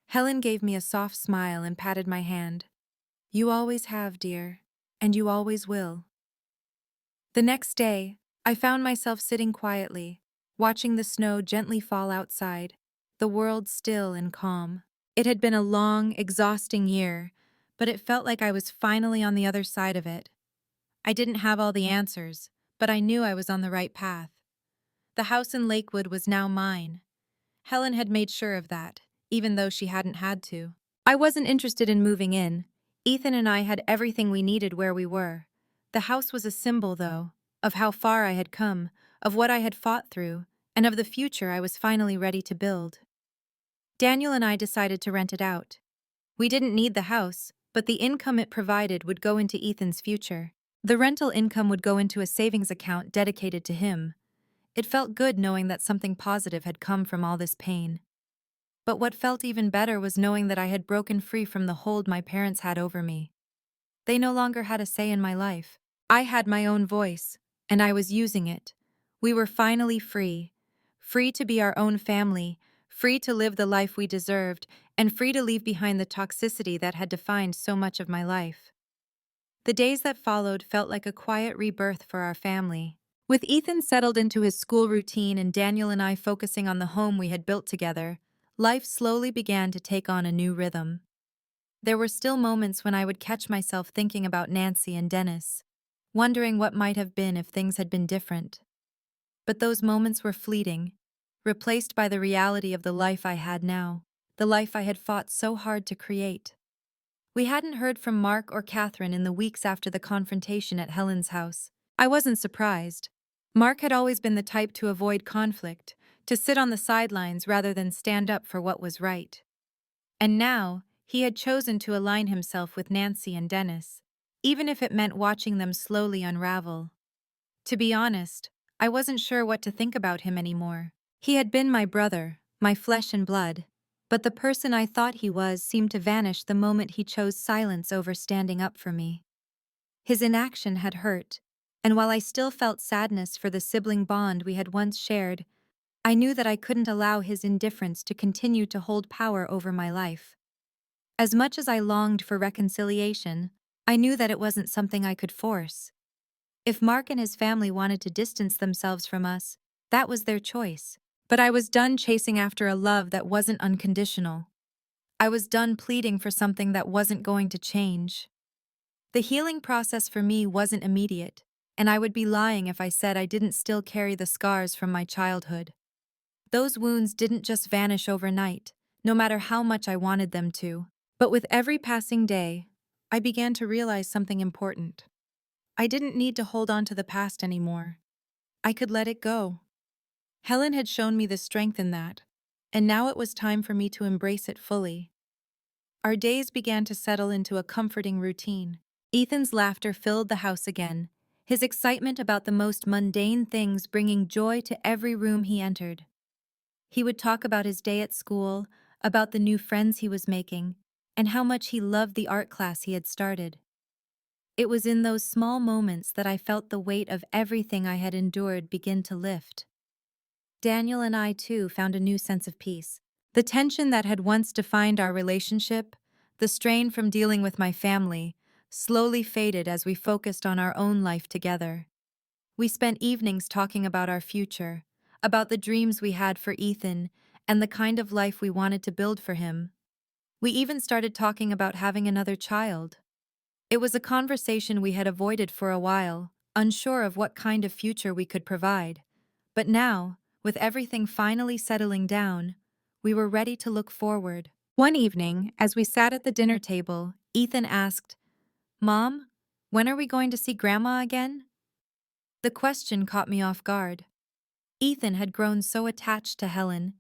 Helen gave me a soft smile and patted my hand. "You always have, dear, and you always will." The next day, I found myself sitting quietly, watching the snow gently fall outside, the world still and calm. It had been a long, exhausting year, but it felt like I was finally on the other side of it. I didn't have all the answers, but I knew I was on the right path. The house in Lakewood was now mine. Helen had made sure of that, even though she hadn't had to. I wasn't interested in moving in. Ethan and I had everything we needed where we were. The house was a symbol, though, of how far I had come, of what I had fought through, and of the future I was finally ready to build. Daniel and I decided to rent it out. We didn't need the house, but the income it provided would go into Ethan's future. The rental income would go into a savings account dedicated to him. It felt good knowing that something positive had come from all this pain. But what felt even better was knowing that I had broken free from the hold my parents had over me. They no longer had a say in my life. I had my own voice, and I was using it. We were finally free. Free to be our own family, free to live the life we deserved, and free to leave behind the toxicity that had defined so much of my life. The days that followed felt like a quiet rebirth for our family. With Ethan settled into his school routine and Daniel and I focusing on the home we had built together, life slowly began to take on a new rhythm. There were still moments when I would catch myself thinking about Nancy and Dennis, wondering what might have been if things had been different. But those moments were fleeting, replaced by the reality of the life I had now, the life I had fought so hard to create. We hadn't heard from Mark or Catherine in the weeks after the confrontation at Helen's house. I wasn't surprised. Mark had always been the type to avoid conflict, to sit on the sidelines rather than stand up for what was right. And now, he had chosen to align himself with Nancy and Dennis, even if it meant watching them slowly unravel. To be honest, I wasn't sure what to think about him anymore. He had been my brother, my flesh and blood, but the person I thought he was seemed to vanish the moment he chose silence over standing up for me. His inaction had hurt, and while I still felt sadness for the sibling bond we had once shared, I knew that I couldn't allow his indifference to continue to hold power over my life. As much as I longed for reconciliation, I knew that it wasn't something I could force. If Mark and his family wanted to distance themselves from us, that was their choice. But I was done chasing after a love that wasn't unconditional. I was done pleading for something that wasn't going to change. The healing process for me wasn't immediate, and I would be lying if I said I didn't still carry the scars from my childhood. Those wounds didn't just vanish overnight, no matter how much I wanted them to. But with every passing day, I began to realize something important. I didn't need to hold on to the past anymore. I could let it go. Helen had shown me the strength in that, and now it was time for me to embrace it fully. Our days began to settle into a comforting routine. Ethan's laughter filled the house again, his excitement about the most mundane things bringing joy to every room he entered. He would talk about his day at school, about the new friends he was making, and how much he loved the art class he had started. It was in those small moments that I felt the weight of everything I had endured begin to lift. Daniel and I, too, found a new sense of peace. The tension that had once defined our relationship, the strain from dealing with my family, slowly faded as we focused on our own life together. We spent evenings talking about our future, about the dreams we had for Ethan, and the kind of life we wanted to build for him. We even started talking about having another child. It was a conversation we had avoided for a while, unsure of what kind of future we could provide. But now, with everything finally settling down, we were ready to look forward. One evening, as we sat at the dinner table, Ethan asked, "Mom, when are we going to see Grandma again?" The question caught me off guard. Ethan had grown so attached to Helen,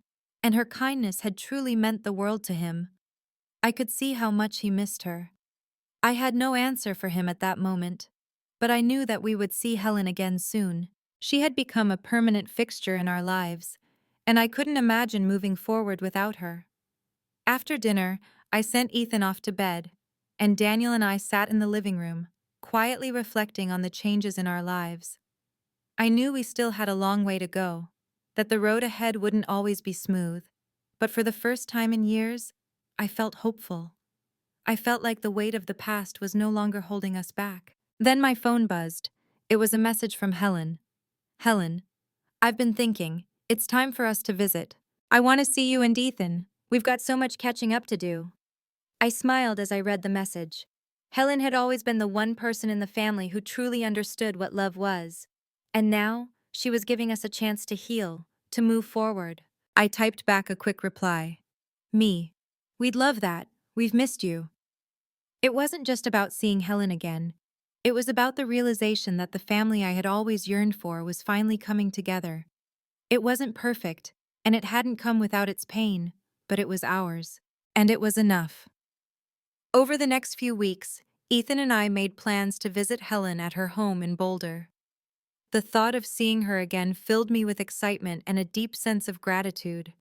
and her kindness had truly meant the world to him. I could see how much he missed her. I had no answer for him at that moment, but I knew that we would see Helen again soon. She had become a permanent fixture in our lives, and I couldn't imagine moving forward without her. After dinner, I sent Ethan off to bed, and Daniel and I sat in the living room, quietly reflecting on the changes in our lives. I knew we still had a long way to go, that the road ahead wouldn't always be smooth, but for the first time in years, I felt hopeful. I felt like the weight of the past was no longer holding us back. Then my phone buzzed. It was a message from Helen. "Helen, I've been thinking. It's time for us to visit. I want to see you and Ethan. We've got so much catching up to do." I smiled as I read the message. Helen had always been the one person in the family who truly understood what love was. And now, she was giving us a chance to heal, to move forward. I typed back a quick reply. "Me. We'd love that. We've missed you." It wasn't just about seeing Helen again. It was about the realization that the family I had always yearned for was finally coming together. It wasn't perfect, and it hadn't come without its pain, but it was ours. And it was enough. Over the next few weeks, Ethan and I made plans to visit Helen at her home in Boulder. The thought of seeing her again filled me with excitement and a deep sense of gratitude.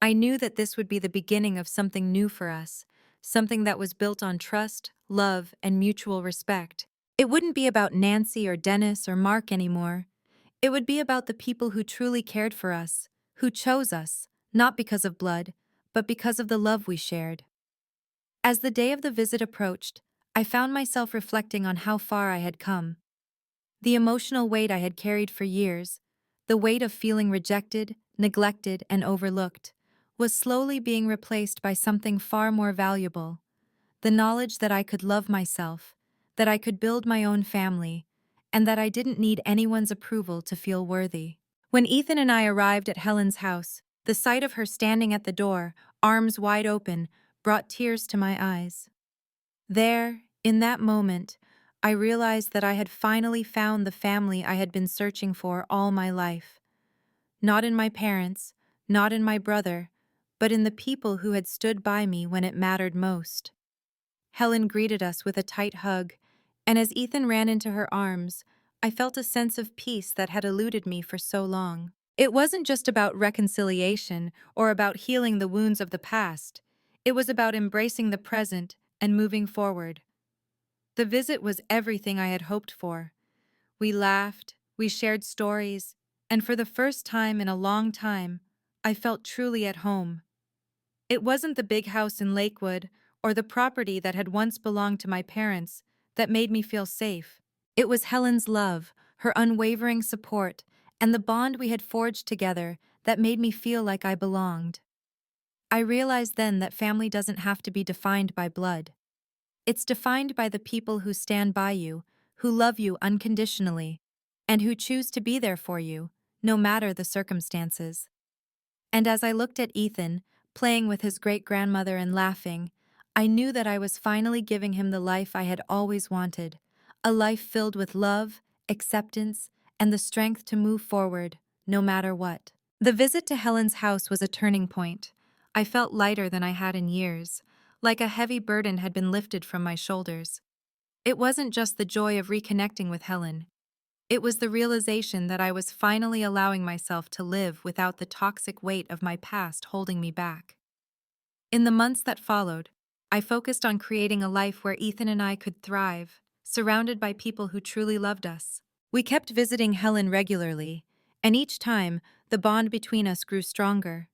I knew that this would be the beginning of something new for us, something that was built on trust, love, and mutual respect. It wouldn't be about Nancy or Dennis or Mark anymore. It would be about the people who truly cared for us, who chose us, not because of blood, but because of the love we shared. As the day of the visit approached, I found myself reflecting on how far I had come. The emotional weight I had carried for years, the weight of feeling rejected, neglected, and overlooked, was slowly being replaced by something far more valuable: the knowledge that I could love myself, that I could build my own family, and that I didn't need anyone's approval to feel worthy. When Ethan and I arrived at Helen's house, the sight of her standing at the door, arms wide open, brought tears to my eyes. There, in that moment, I realized that I had finally found the family I had been searching for all my life. Not in my parents, not in my brother, but in the people who had stood by me when it mattered most. Helen greeted us with a tight hug, and as Ethan ran into her arms, I felt a sense of peace that had eluded me for so long. It wasn't just about reconciliation or about healing the wounds of the past. It was about embracing the present and moving forward. The visit was everything I had hoped for. We laughed, we shared stories, and for the first time in a long time, I felt truly at home. It wasn't the big house in Lakewood or the property that had once belonged to my parents that made me feel safe. It was Helen's love, her unwavering support, and the bond we had forged together that made me feel like I belonged. I realized then that family doesn't have to be defined by blood. It's defined by the people who stand by you, who love you unconditionally, and who choose to be there for you, no matter the circumstances. And as I looked at Ethan, playing with his great-grandmother and laughing, I knew that I was finally giving him the life I had always wanted, a life filled with love, acceptance, and the strength to move forward, no matter what. The visit to Helen's house was a turning point. I felt lighter than I had in years, like a heavy burden had been lifted from my shoulders. It wasn't just the joy of reconnecting with Helen. It was the realization that I was finally allowing myself to live without the toxic weight of my past holding me back. In the months that followed, I focused on creating a life where Ethan and I could thrive, surrounded by people who truly loved us. We kept visiting Helen regularly, and each time, the bond between us grew stronger.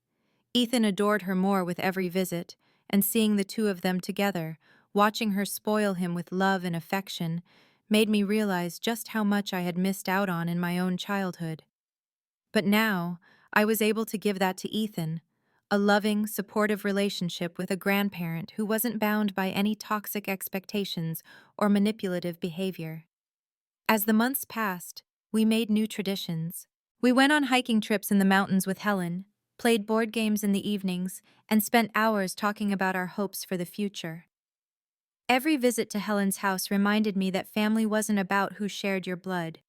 Ethan adored her more with every visit, and seeing the two of them together, watching her spoil him with love and affection, made me realize just how much I had missed out on in my own childhood. But now, I was able to give that to Ethan, a loving, supportive relationship with a grandparent who wasn't bound by any toxic expectations or manipulative behavior. As the months passed, we made new traditions. We went on hiking trips in the mountains with Helen, played board games in the evenings, and spent hours talking about our hopes for the future. Every visit to Helen's house reminded me that family wasn't about who shared your blood.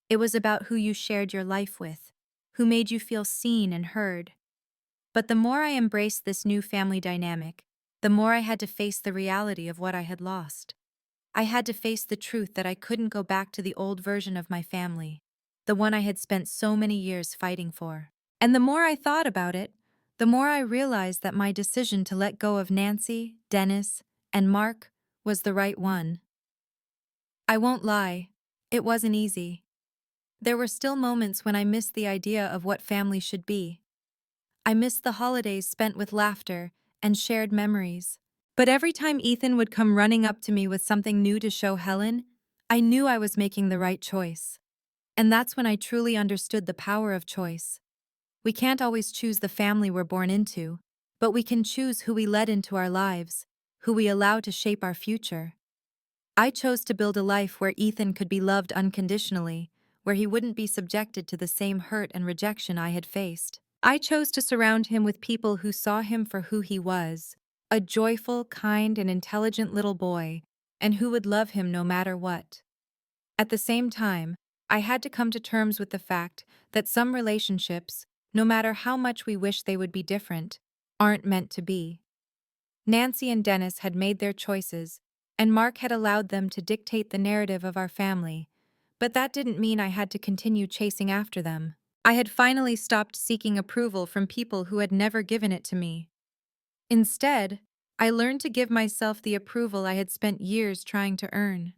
It was about who you shared your life with, who made you feel seen and heard. But the more I embraced this new family dynamic, the more I had to face the reality of what I had lost. I had to face the truth that I couldn't go back to the old version of my family, the one I had spent so many years fighting for. And the more I thought about it, the more I realized that my decision to let go of Nancy, Dennis, and Mark was the right one. I won't lie, it wasn't easy. There were still moments when I missed the idea of what family should be. I missed the holidays spent with laughter and shared memories. But every time Ethan would come running up to me with something new to show Helen, I knew I was making the right choice. And that's when I truly understood the power of choice. We can't always choose the family we're born into, but we can choose who we let into our lives, who we allow to shape our future. I chose to build a life where Ethan could be loved unconditionally, where he wouldn't be subjected to the same hurt and rejection I had faced. I chose to surround him with people who saw him for who he was, a joyful, kind, and intelligent little boy, and who would love him no matter what. At the same time, I had to come to terms with the fact that some relationships, no matter how much we wish they would be different, aren't meant to be. Nancy and Dennis had made their choices, and Mark had allowed them to dictate the narrative of our family, but that didn't mean I had to continue chasing after them. I had finally stopped seeking approval from people who had never given it to me. Instead, I learned to give myself the approval I had spent years trying to earn.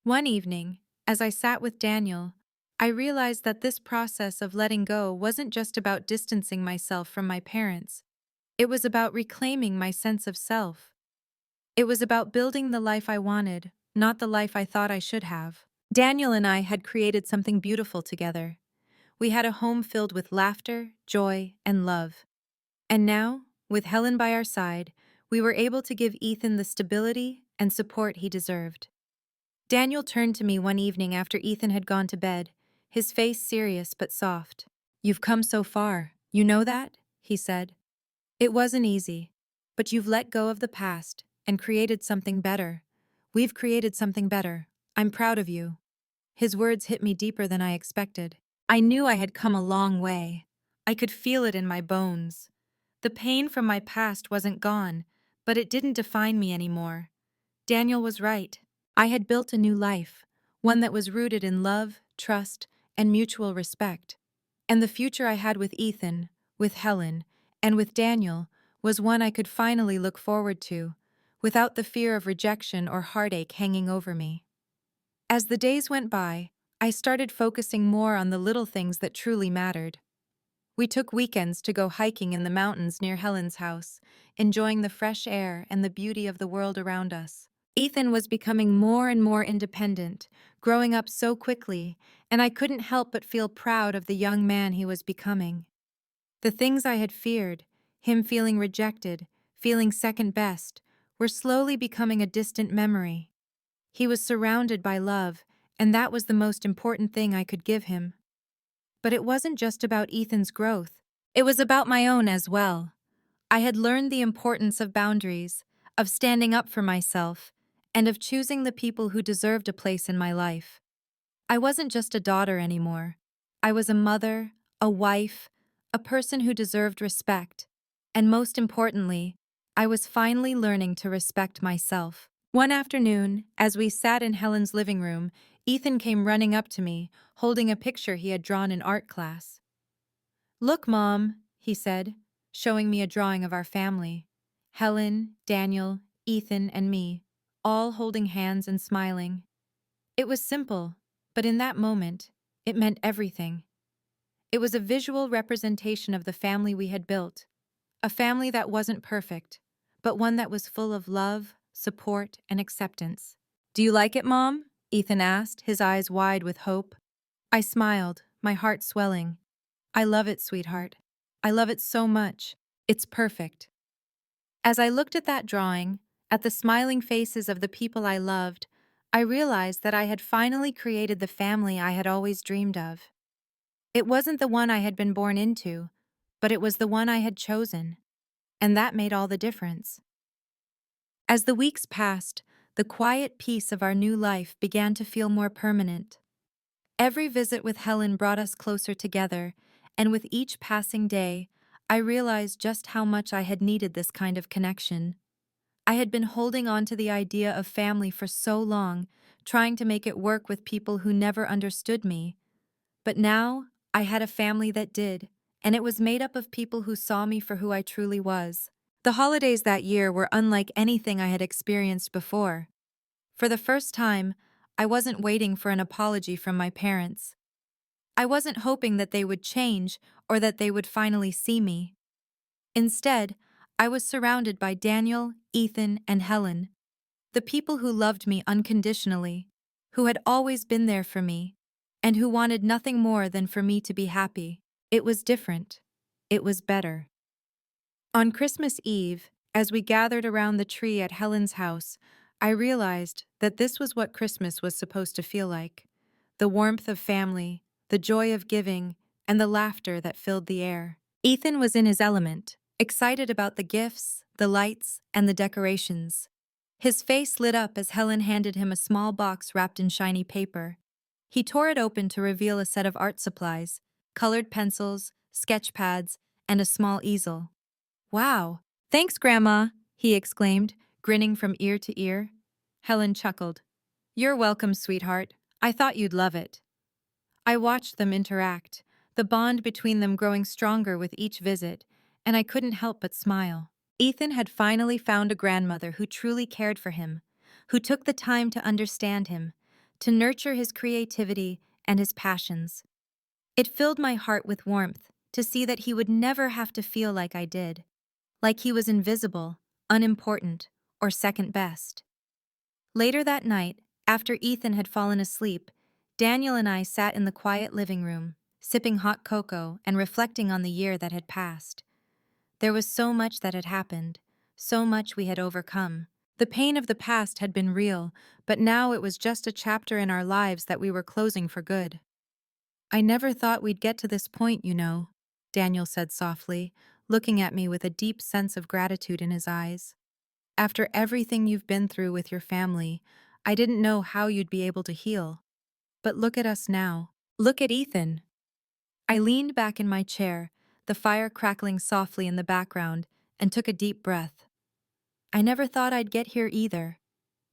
One evening, as I sat with Daniel, I realized that this process of letting go wasn't just about distancing myself from my parents. It was about reclaiming my sense of self. It was about building the life I wanted, not the life I thought I should have. Daniel and I had created something beautiful together. We had a home filled with laughter, joy, and love. And now, with Helen by our side, we were able to give Ethan the stability and support he deserved. Daniel turned to me one evening after Ethan had gone to bed, his face serious but soft. "You've come so far, you know that?" he said. "It wasn't easy, but you've let go of the past and created something better. We've created something better. I'm proud of you." His words hit me deeper than I expected. I knew I had come a long way. I could feel it in my bones. The pain from my past wasn't gone, but it didn't define me anymore. Daniel was right. I had built a new life, one that was rooted in love, trust, and mutual respect. And the future I had with Ethan, with Helen, and with Daniel was one I could finally look forward to, without the fear of rejection or heartache hanging over me. As the days went by, I started focusing more on the little things that truly mattered. We took weekends to go hiking in the mountains near Helen's house, enjoying the fresh air and the beauty of the world around us. Ethan was becoming more and more independent, growing up so quickly, and I couldn't help but feel proud of the young man he was becoming. The things I had feared, him feeling rejected, feeling second best, were slowly becoming a distant memory. He was surrounded by love, and that was the most important thing I could give him. But it wasn't just about Ethan's growth. It was about my own as well. I had learned the importance of boundaries, of standing up for myself, and of choosing the people who deserved a place in my life. I wasn't just a daughter anymore. I was a mother, a wife, a person who deserved respect. And most importantly, I was finally learning to respect myself. One afternoon, as we sat in Helen's living room, Ethan came running up to me, holding a picture he had drawn in art class. "Look, Mom," he said, showing me a drawing of our family. Helen, Daniel, Ethan, and me, all holding hands and smiling. It was simple, but in that moment, it meant everything. It was a visual representation of the family we had built, a family that wasn't perfect, but one that was full of love, support, and acceptance. "Do you like it, Mom?" Ethan asked, his eyes wide with hope. I smiled, my heart swelling. "I love it, sweetheart. I love it so much. It's perfect." As I looked at that drawing, at the smiling faces of the people I loved, I realized that I had finally created the family I had always dreamed of. It wasn't the one I had been born into, but it was the one I had chosen, and that made all the difference. As the weeks passed, the quiet peace of our new life began to feel more permanent. Every visit with Helen brought us closer together, and with each passing day, I realized just how much I had needed this kind of connection. I had been holding on to the idea of family for so long, trying to make it work with people who never understood me. But now, I had a family that did, and it was made up of people who saw me for who I truly was. The holidays that year were unlike anything I had experienced before. For the first time, I wasn't waiting for an apology from my parents. I wasn't hoping that they would change or that they would finally see me. Instead, I was surrounded by Daniel, Ethan, and Helen, the people who loved me unconditionally, who had always been there for me, and who wanted nothing more than for me to be happy. It was different. It was better. On Christmas Eve, as we gathered around the tree at Helen's house, I realized that this was what Christmas was supposed to feel like. The warmth of family, the joy of giving, and the laughter that filled the air. Ethan was in his element, excited about the gifts, the lights, and the decorations. His face lit up as Helen handed him a small box wrapped in shiny paper. He tore it open to reveal a set of art supplies, colored pencils, sketch pads, and a small easel. "Wow! Thanks, Grandma!" he exclaimed, grinning from ear to ear. Helen chuckled. "You're welcome, sweetheart. I thought you'd love it." I watched them interact, the bond between them growing stronger with each visit, and I couldn't help but smile. Ethan had finally found a grandmother who truly cared for him, who took the time to understand him, to nurture his creativity and his passions. It filled my heart with warmth to see that he would never have to feel like I did, like he was invisible, unimportant, or second best. Later that night, after Ethan had fallen asleep, Daniel and I sat in the quiet living room, sipping hot cocoa and reflecting on the year that had passed. There was so much that had happened, so much we had overcome. The pain of the past had been real, but now it was just a chapter in our lives that we were closing for good. "I never thought we'd get to this point, you know," Daniel said softly, looking at me with a deep sense of gratitude in his eyes. "After everything you've been through with your family, I didn't know how you'd be able to heal. But look at us now. Look at Ethan." I leaned back in my chair, the fire crackling softly in the background, and took a deep breath. I never thought I'd get here either.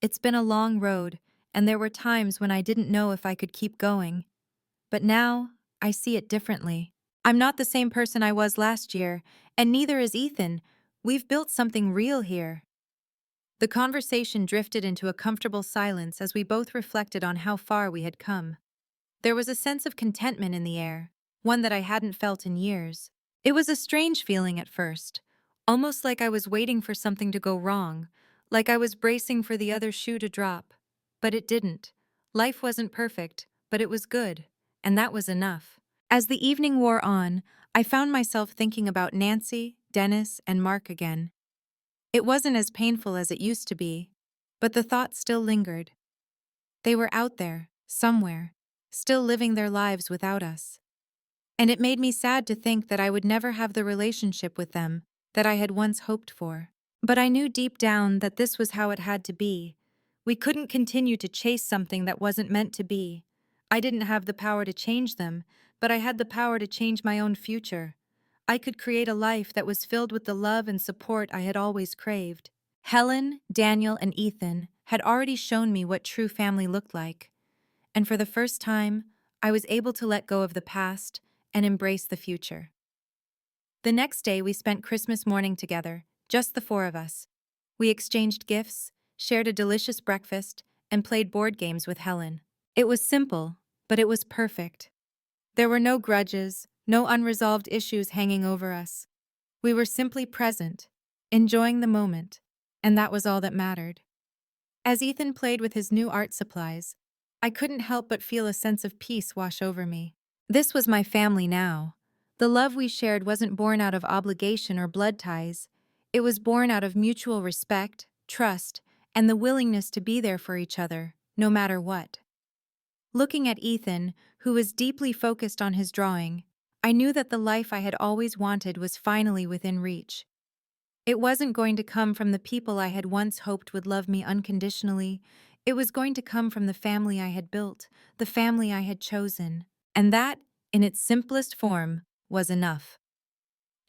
It's been a long road, and there were times when I didn't know if I could keep going. But now, I see it differently. I'm not the same person I was last year, and neither is Ethan. We've built something real here. The conversation drifted into a comfortable silence as we both reflected on how far we had come. There was a sense of contentment in the air, one that I hadn't felt in years. It was a strange feeling at first, almost like I was waiting for something to go wrong, like I was bracing for the other shoe to drop. But it didn't. Life wasn't perfect, but it was good, and that was enough. As the evening wore on, I found myself thinking about Nancy, Dennis, and Mark again. It wasn't as painful as it used to be, but the thought still lingered. They were out there, somewhere, still living their lives without us. And it made me sad to think that I would never have the relationship with them that I had once hoped for. But I knew deep down that this was how it had to be. We couldn't continue to chase something that wasn't meant to be. I didn't have the power to change them, but I had the power to change my own future. I could create a life that was filled with the love and support I had always craved. Helen, Daniel, and Ethan had already shown me what true family looked like. And for the first time, I was able to let go of the past and embrace the future. The next day, we spent Christmas morning together, just the four of us. We exchanged gifts, shared a delicious breakfast, and played board games with Helen. It was simple, but it was perfect. There were no grudges, no unresolved issues hanging over us. We were simply present, enjoying the moment, and that was all that mattered. As Ethan played with his new art supplies, I couldn't help but feel a sense of peace wash over me. This was my family now. The love we shared wasn't born out of obligation or blood ties. It was born out of mutual respect, trust, and the willingness to be there for each other, no matter what. Looking at Ethan, who was deeply focused on his drawing, I knew that the life I had always wanted was finally within reach. It wasn't going to come from the people I had once hoped would love me unconditionally. It was going to come from the family I had built, the family I had chosen. And that, in its simplest form, was enough.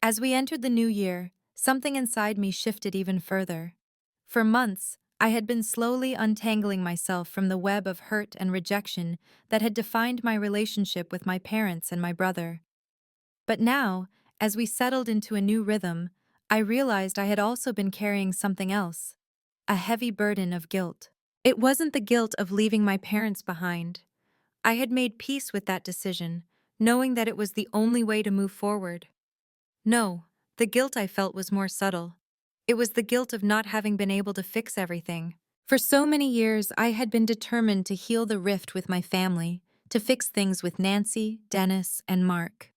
As we entered the new year, something inside me shifted even further. For months, I had been slowly untangling myself from the web of hurt and rejection that had defined my relationship with my parents and my brother. But now, as we settled into a new rhythm, I realized I had also been carrying something else, a heavy burden of guilt. It wasn't the guilt of leaving my parents behind. I had made peace with that decision, knowing that it was the only way to move forward. No, the guilt I felt was more subtle. It was the guilt of not having been able to fix everything. For so many years, I had been determined to heal the rift with my family, to fix things with Nancy, Dennis, and Mark.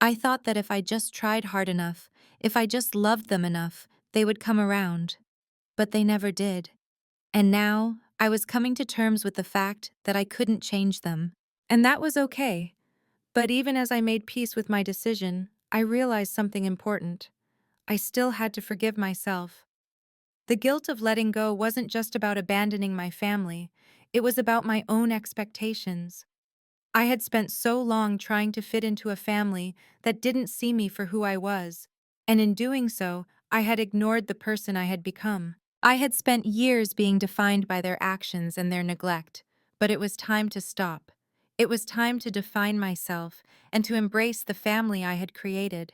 I thought that if I just tried hard enough, if I just loved them enough, they would come around. But they never did. And now, I was coming to terms with the fact that I couldn't change them. And that was okay. But even as I made peace with my decision, I realized something important. I still had to forgive myself. The guilt of letting go wasn't just about abandoning my family, it was about my own expectations. I had spent so long trying to fit into a family that didn't see me for who I was, and in doing so, I had ignored the person I had become. I had spent years being defined by their actions and their neglect, but it was time to stop. It was time to define myself and to embrace the family I had created.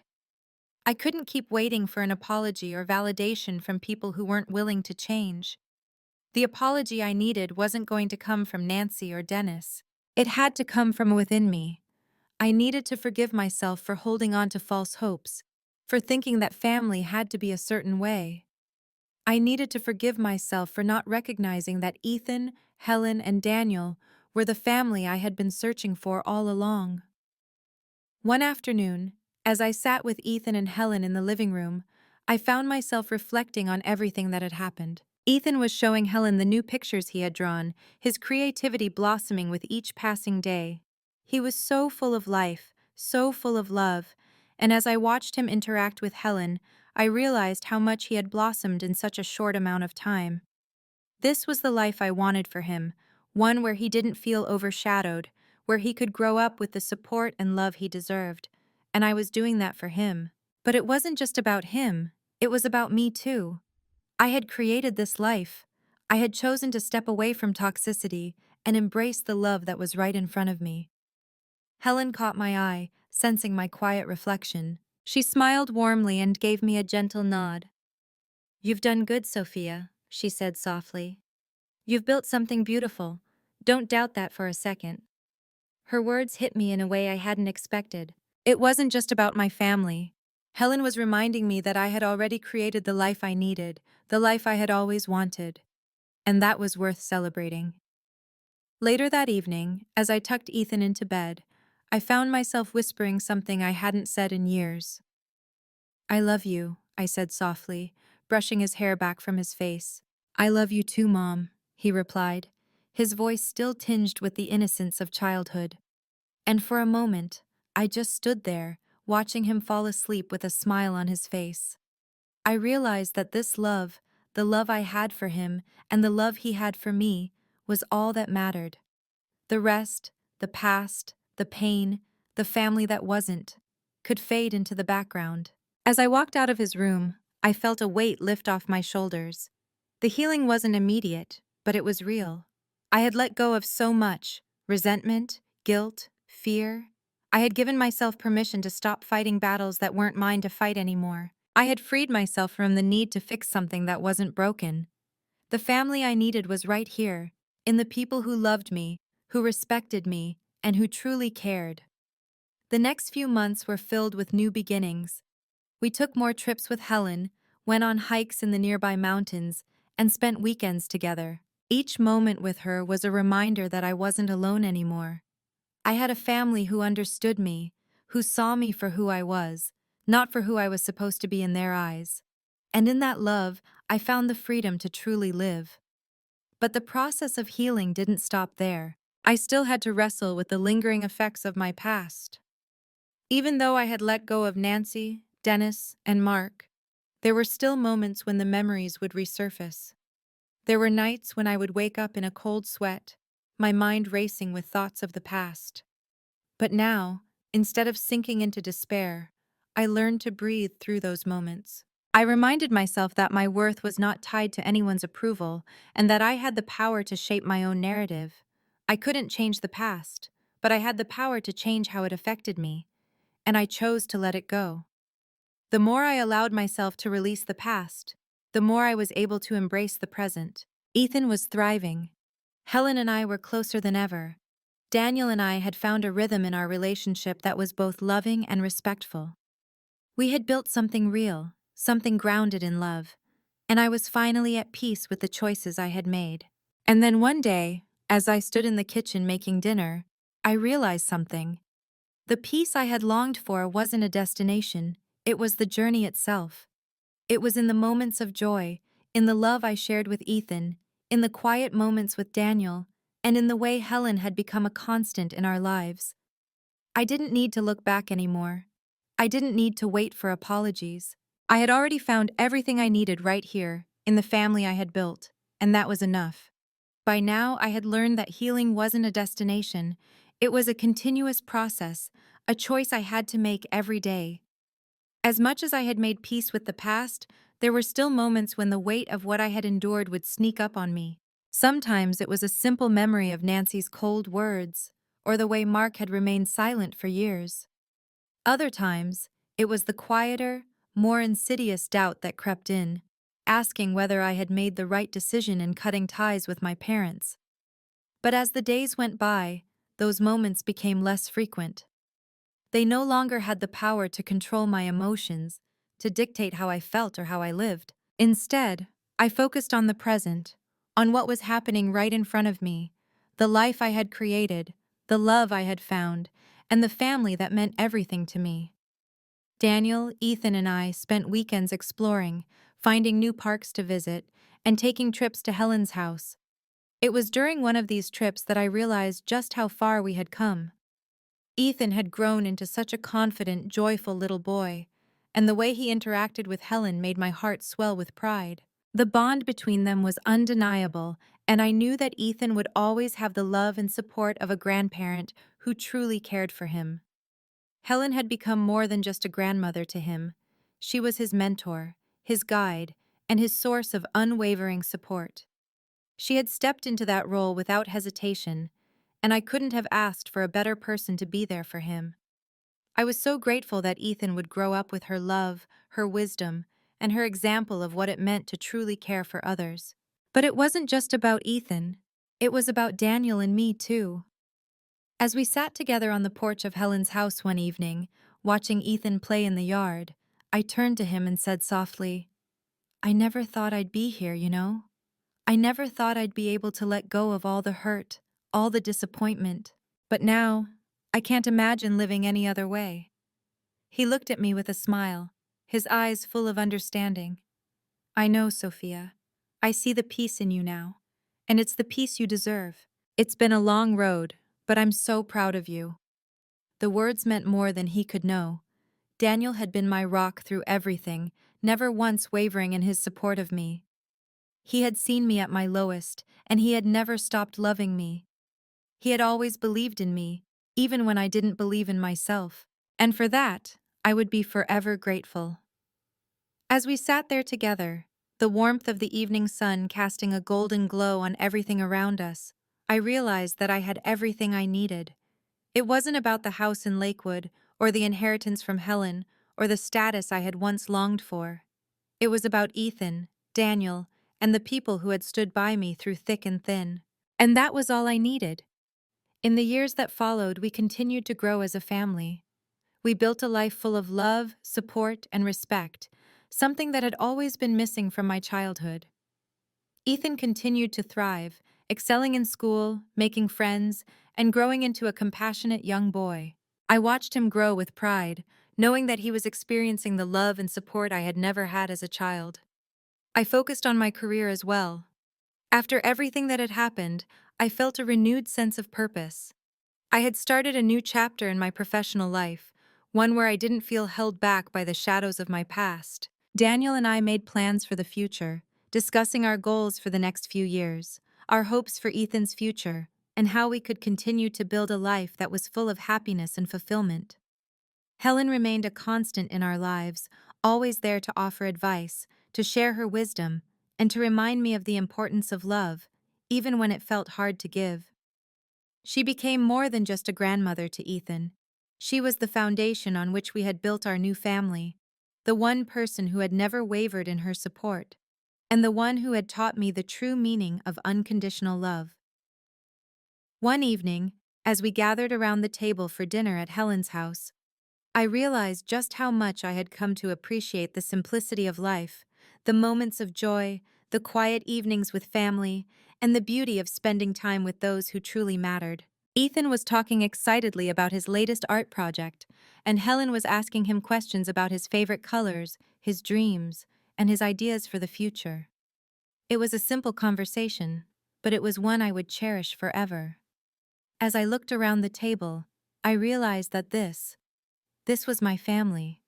I couldn't keep waiting for an apology or validation from people who weren't willing to change. The apology I needed wasn't going to come from Nancy or Dennis. It had to come from within me. I needed to forgive myself for holding on to false hopes, for thinking that family had to be a certain way. I needed to forgive myself for not recognizing that Ethan, Helen, and Daniel were the family I had been searching for all along. One afternoon, as I sat with Ethan and Helen in the living room, I found myself reflecting on everything that had happened. Ethan was showing Helen the new pictures he had drawn, his creativity blossoming with each passing day. He was so full of life, so full of love, and as I watched him interact with Helen, I realized how much he had blossomed in such a short amount of time. This was the life I wanted for him, one where he didn't feel overshadowed, where he could grow up with the support and love he deserved. And I was doing that for him. But it wasn't just about him, it was about me too. I had created this life. I had chosen to step away from toxicity and embrace the love that was right in front of me. Helen caught my eye, sensing my quiet reflection. She smiled warmly and gave me a gentle nod. "You've done good, Sophia," she said softly. "You've built something beautiful. Don't doubt that for a second." Her words hit me in a way I hadn't expected. It wasn't just about my family. Helen was reminding me that I had already created the life I needed, the life I had always wanted. And that was worth celebrating. Later that evening, as I tucked Ethan into bed, I found myself whispering something I hadn't said in years. "I love you," I said softly, brushing his hair back from his face. "I love you too, Mom," he replied, his voice still tinged with the innocence of childhood. And for a moment, I just stood there, watching him fall asleep with a smile on his face. I realized that this love, the love I had for him, and the love he had for me, was all that mattered. The rest, the past, the pain, the family that wasn't, could fade into the background. As I walked out of his room, I felt a weight lift off my shoulders. The healing wasn't immediate, but it was real. I had let go of so much: resentment, guilt, fear. I had given myself permission to stop fighting battles that weren't mine to fight anymore. I had freed myself from the need to fix something that wasn't broken. The family I needed was right here, in the people who loved me, who respected me, and who truly cared. The next few months were filled with new beginnings. We took more trips with Helen, went on hikes in the nearby mountains, and spent weekends together. Each moment with her was a reminder that I wasn't alone anymore. I had a family who understood me, who saw me for who I was, not for who I was supposed to be in their eyes. And in that love, I found the freedom to truly live. But the process of healing didn't stop there. I still had to wrestle with the lingering effects of my past. Even though I had let go of Nancy, Dennis, and Mark, There were still moments when the memories would resurface. There were nights when I would wake up in a cold sweat, my mind racing with thoughts of the past. But now, instead of sinking into despair, I learned to breathe through those moments. I reminded myself that my worth was not tied to anyone's approval and that I had the power to shape my own narrative. I couldn't change the past, but I had the power to change how it affected me, and I chose to let it go. The more I allowed myself to release the past, the more I was able to embrace the present. Ethan was thriving. Helen and I were closer than ever. Daniel and I had found a rhythm in our relationship that was both loving and respectful. We had built something real, something grounded in love, and I was finally at peace with the choices I had made. And then one day, as I stood in the kitchen making dinner, I realized something. The peace I had longed for wasn't a destination, it was the journey itself. It was in the moments of joy, in the love I shared with Ethan, in the quiet moments with Daniel, and in the way Helen had become a constant in our lives. I didn't need to look back anymore. I didn't need to wait for apologies. I had already found everything I needed right here, in the family I had built, and that was enough. By now, I had learned that healing wasn't a destination, it was a continuous process, a choice I had to make every day. As much as I had made peace with the past, there were still moments when the weight of what I had endured would sneak up on me. Sometimes it was a simple memory of Nancy's cold words, or the way Mark had remained silent for years. Other times, it was the quieter, more insidious doubt that crept in, asking whether I had made the right decision in cutting ties with my parents. But as the days went by, those moments became less frequent. They no longer had the power to control my emotions, to dictate how I felt or how I lived. Instead, I focused on the present, on what was happening right in front of me, the life I had created, the love I had found, and the family that meant everything to me. Daniel, Ethan, and I spent weekends exploring, finding new parks to visit, and taking trips to Helen's house. It was during one of these trips that I realized just how far we had come. Ethan had grown into such a confident, joyful little boy, and the way he interacted with Helen made my heart swell with pride. The bond between them was undeniable, and I knew that Ethan would always have the love and support of a grandparent who truly cared for him. Helen had become more than just a grandmother to him. She was his mentor, his guide, and his source of unwavering support. She had stepped into that role without hesitation, and I couldn't have asked for a better person to be there for him. I was so grateful that Ethan would grow up with her love, her wisdom, and her example of what it meant to truly care for others. But it wasn't just about Ethan. It was about Daniel and me, too. As we sat together on the porch of Helen's house one evening, watching Ethan play in the yard, I turned to him and said softly, "I never thought I'd be here, you know? I never thought I'd be able to let go of all the hurt, all the disappointment. But now, I can't imagine living any other way." He looked at me with a smile, his eyes full of understanding. "I know, Sophia. I see the peace in you now. And it's the peace you deserve. It's been a long road, but I'm so proud of you." The words meant more than he could know. Daniel had been my rock through everything, never once wavering in his support of me. He had seen me at my lowest, and he had never stopped loving me. He had always believed in me, even when I didn't believe in myself. And for that, I would be forever grateful. As we sat there together, the warmth of the evening sun casting a golden glow on everything around us, I realized that I had everything I needed. It wasn't about the house in Lakewood, or the inheritance from Helen, or the status I had once longed for. It was about Ethan, Daniel, and the people who had stood by me through thick and thin. And that was all I needed. In the years that followed, we continued to grow as a family. We built a life full of love, support, and respect, something that had always been missing from my childhood. Ethan continued to thrive, excelling in school, making friends, and growing into a compassionate young boy. I watched him grow with pride, knowing that he was experiencing the love and support I had never had as a child. I focused on my career as well. After everything that had happened, I felt a renewed sense of purpose. I had started a new chapter in my professional life, one where I didn't feel held back by the shadows of my past. Daniel and I made plans for the future, discussing our goals for the next few years, our hopes for Ethan's future, and how we could continue to build a life that was full of happiness and fulfillment. Helen remained a constant in our lives, always there to offer advice, to share her wisdom, and to remind me of the importance of love, even when it felt hard to give. She became more than just a grandmother to Ethan. She was the foundation on which we had built our new family, the one person who had never wavered in her support, and the one who had taught me the true meaning of unconditional love. One evening, as we gathered around the table for dinner at Helen's house, I realized just how much I had come to appreciate the simplicity of life, the moments of joy, the quiet evenings with family, and the beauty of spending time with those who truly mattered. Ethan was talking excitedly about his latest art project, and Helen was asking him questions about his favorite colors, his dreams, and his ideas for the future. It was a simple conversation, but it was one I would cherish forever. As I looked around the table, I realized that this was my family.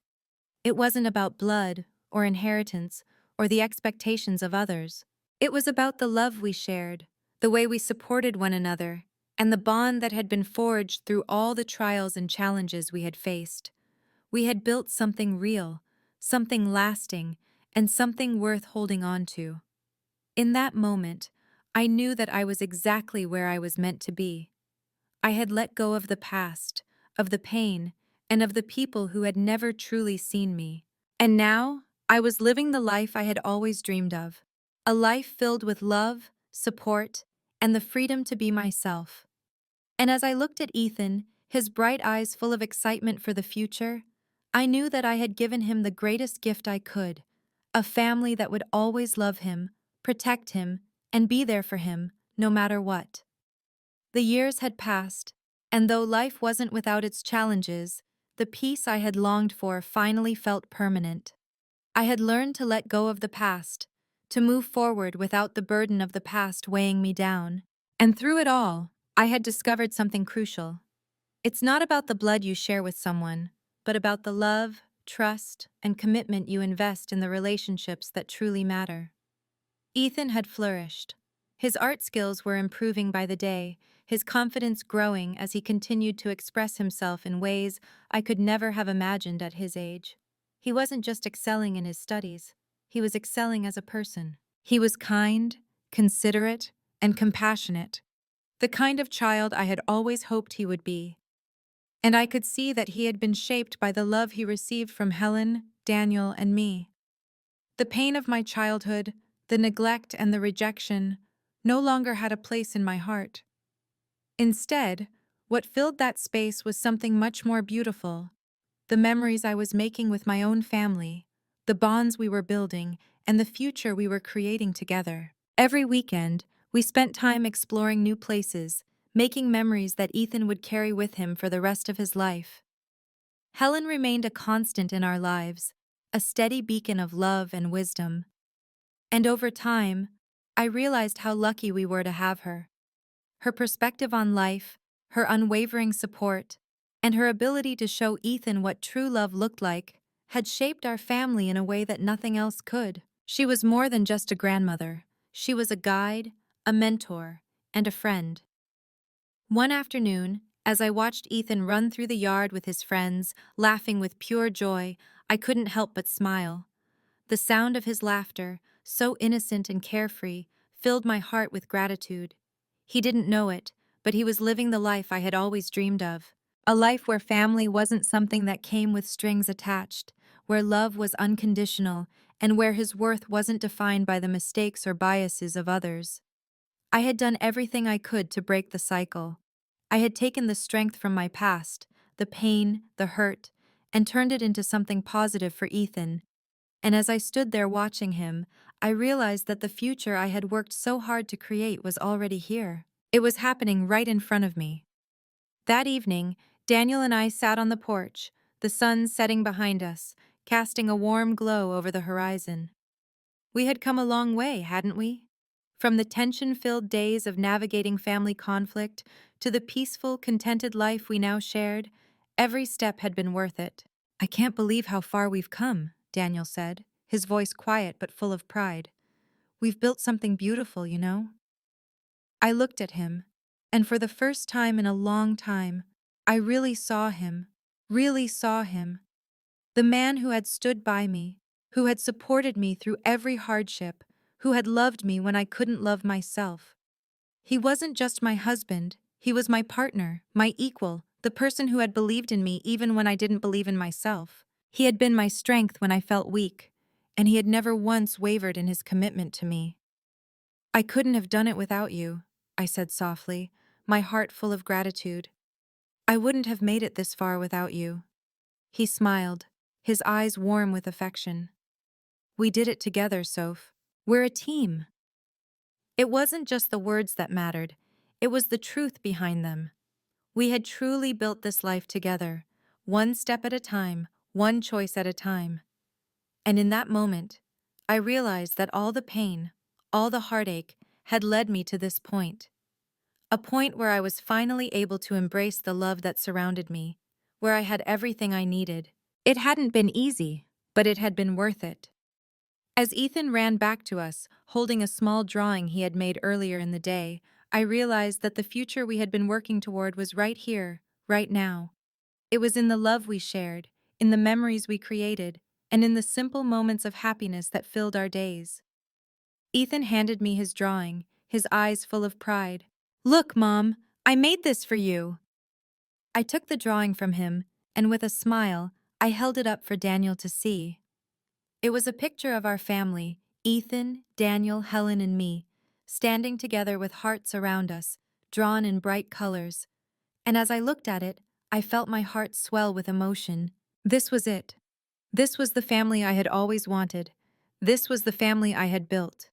It wasn't about blood, or inheritance, or the expectations of others. It was about the love we shared, the way we supported one another, and the bond that had been forged through all the trials and challenges we had faced. We had built something real, something lasting, and something worth holding on to. In that moment, I knew that I was exactly where I was meant to be. I had let go of the past, of the pain, and of the people who had never truly seen me. And now, I was living the life I had always dreamed of. A life filled with love, support, and the freedom to be myself. And as I looked at Ethan, his bright eyes full of excitement for the future, I knew that I had given him the greatest gift I could, a family that would always love him, protect him, and be there for him, no matter what. The years had passed, and though life wasn't without its challenges, the peace I had longed for finally felt permanent. I had learned to let go of the past, to move forward without the burden of the past weighing me down. And through it all, I had discovered something crucial. It's not about the blood you share with someone, but about the love, trust, and commitment you invest in the relationships that truly matter. Ethan had flourished. His art skills were improving by the day, his confidence growing as he continued to express himself in ways I could never have imagined at his age. He wasn't just excelling in his studies, he was excelling as a person. He was kind, considerate, and compassionate, the kind of child I had always hoped he would be. And I could see that he had been shaped by the love he received from Helen, Daniel, and me. The pain of my childhood, the neglect and the rejection, no longer had a place in my heart. Instead, what filled that space was something much more beautiful: the memories I was making with my own family, the bonds we were building, and the future we were creating together. Every weekend, we spent time exploring new places, making memories that Ethan would carry with him for the rest of his life. Helen remained a constant in our lives, a steady beacon of love and wisdom. And over time, I realized how lucky we were to have her. Her perspective on life, her unwavering support, and her ability to show Ethan what true love looked like had shaped our family in a way that nothing else could. She was more than just a grandmother. She was a guide, a mentor, and a friend. One afternoon, as I watched Ethan run through the yard with his friends, laughing with pure joy, I couldn't help but smile. The sound of his laughter, so innocent and carefree, filled my heart with gratitude. He didn't know it, but he was living the life I had always dreamed of. A life where family wasn't something that came with strings attached, where love was unconditional, and where his worth wasn't defined by the mistakes or biases of others. I had done everything I could to break the cycle. I had taken the strength from my past, the pain, the hurt, and turned it into something positive for Ethan. And as I stood there watching him, I realized that the future I had worked so hard to create was already here. It was happening right in front of me. That evening, Daniel and I sat on the porch, the sun setting behind us, casting a warm glow over the horizon. We had come a long way, hadn't we? From the tension-filled days of navigating family conflict to the peaceful, contented life we now shared, every step had been worth it. "I can't believe how far we've come," Daniel said, his voice quiet but full of pride. "We've built something beautiful, you know?" I looked at him, and for the first time in a long time, I really saw him, really saw him. The man who had stood by me, who had supported me through every hardship, who had loved me when I couldn't love myself. He wasn't just my husband, he was my partner, my equal, the person who had believed in me even when I didn't believe in myself. He had been my strength when I felt weak, and he had never once wavered in his commitment to me. "I couldn't have done it without you," I said softly, my heart full of gratitude. "I wouldn't have made it this far without you." He smiled, his eyes warm with affection. "We did it together, Soph. We're a team." It wasn't just the words that mattered, it was the truth behind them. We had truly built this life together, one step at a time, one choice at a time. And in that moment, I realized that all the pain, all the heartache, had led me to this point. A point where I was finally able to embrace the love that surrounded me, where I had everything I needed. It hadn't been easy, but it had been worth it. As Ethan ran back to us, holding a small drawing he had made earlier in the day, I realized that the future we had been working toward was right here, right now. It was in the love we shared, in the memories we created, and in the simple moments of happiness that filled our days. Ethan handed me his drawing, his eyes full of pride. "Look, Mom, I made this for you." I took the drawing from him, and with a smile, I held it up for Daniel to see. It was a picture of our family, Ethan, Daniel, Helen, and me, standing together with hearts around us, drawn in bright colors. And as I looked at it, I felt my heart swell with emotion. This was it. This was the family I had always wanted. This was the family I had built.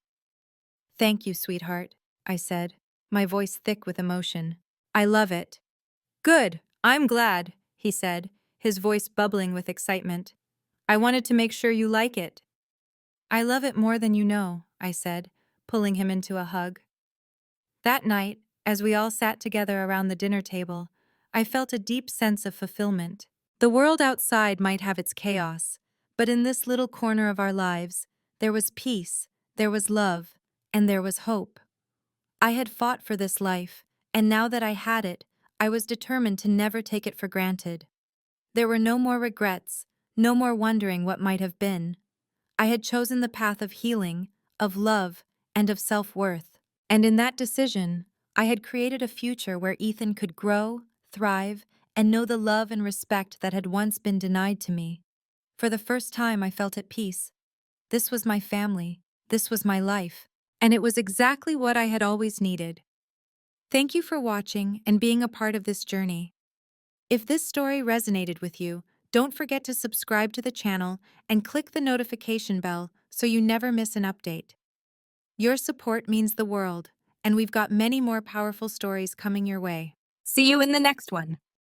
"Thank you, sweetheart," I said, my voice thick with emotion. "I love it." "Good, I'm glad," he said, his voice bubbling with excitement. "I wanted to make sure you like it." "I love it more than you know," I said, pulling him into a hug. That night, as we all sat together around the dinner table, I felt a deep sense of fulfillment. The world outside might have its chaos, but in this little corner of our lives, there was peace, there was love, and there was hope. I had fought for this life, and now that I had it, I was determined to never take it for granted. There were no more regrets, no more wondering what might have been. I had chosen the path of healing, of love, and of self-worth. And in that decision, I had created a future where Ethan could grow, thrive, and know the love and respect that had once been denied to me. For the first time, I felt at peace. This was my family, this was my life, and it was exactly what I had always needed. Thank you for watching and being a part of this journey. If this story resonated with you, don't forget to subscribe to the channel and click the notification bell so you never miss an update. Your support means the world, and we've got many more powerful stories coming your way. See you in the next one.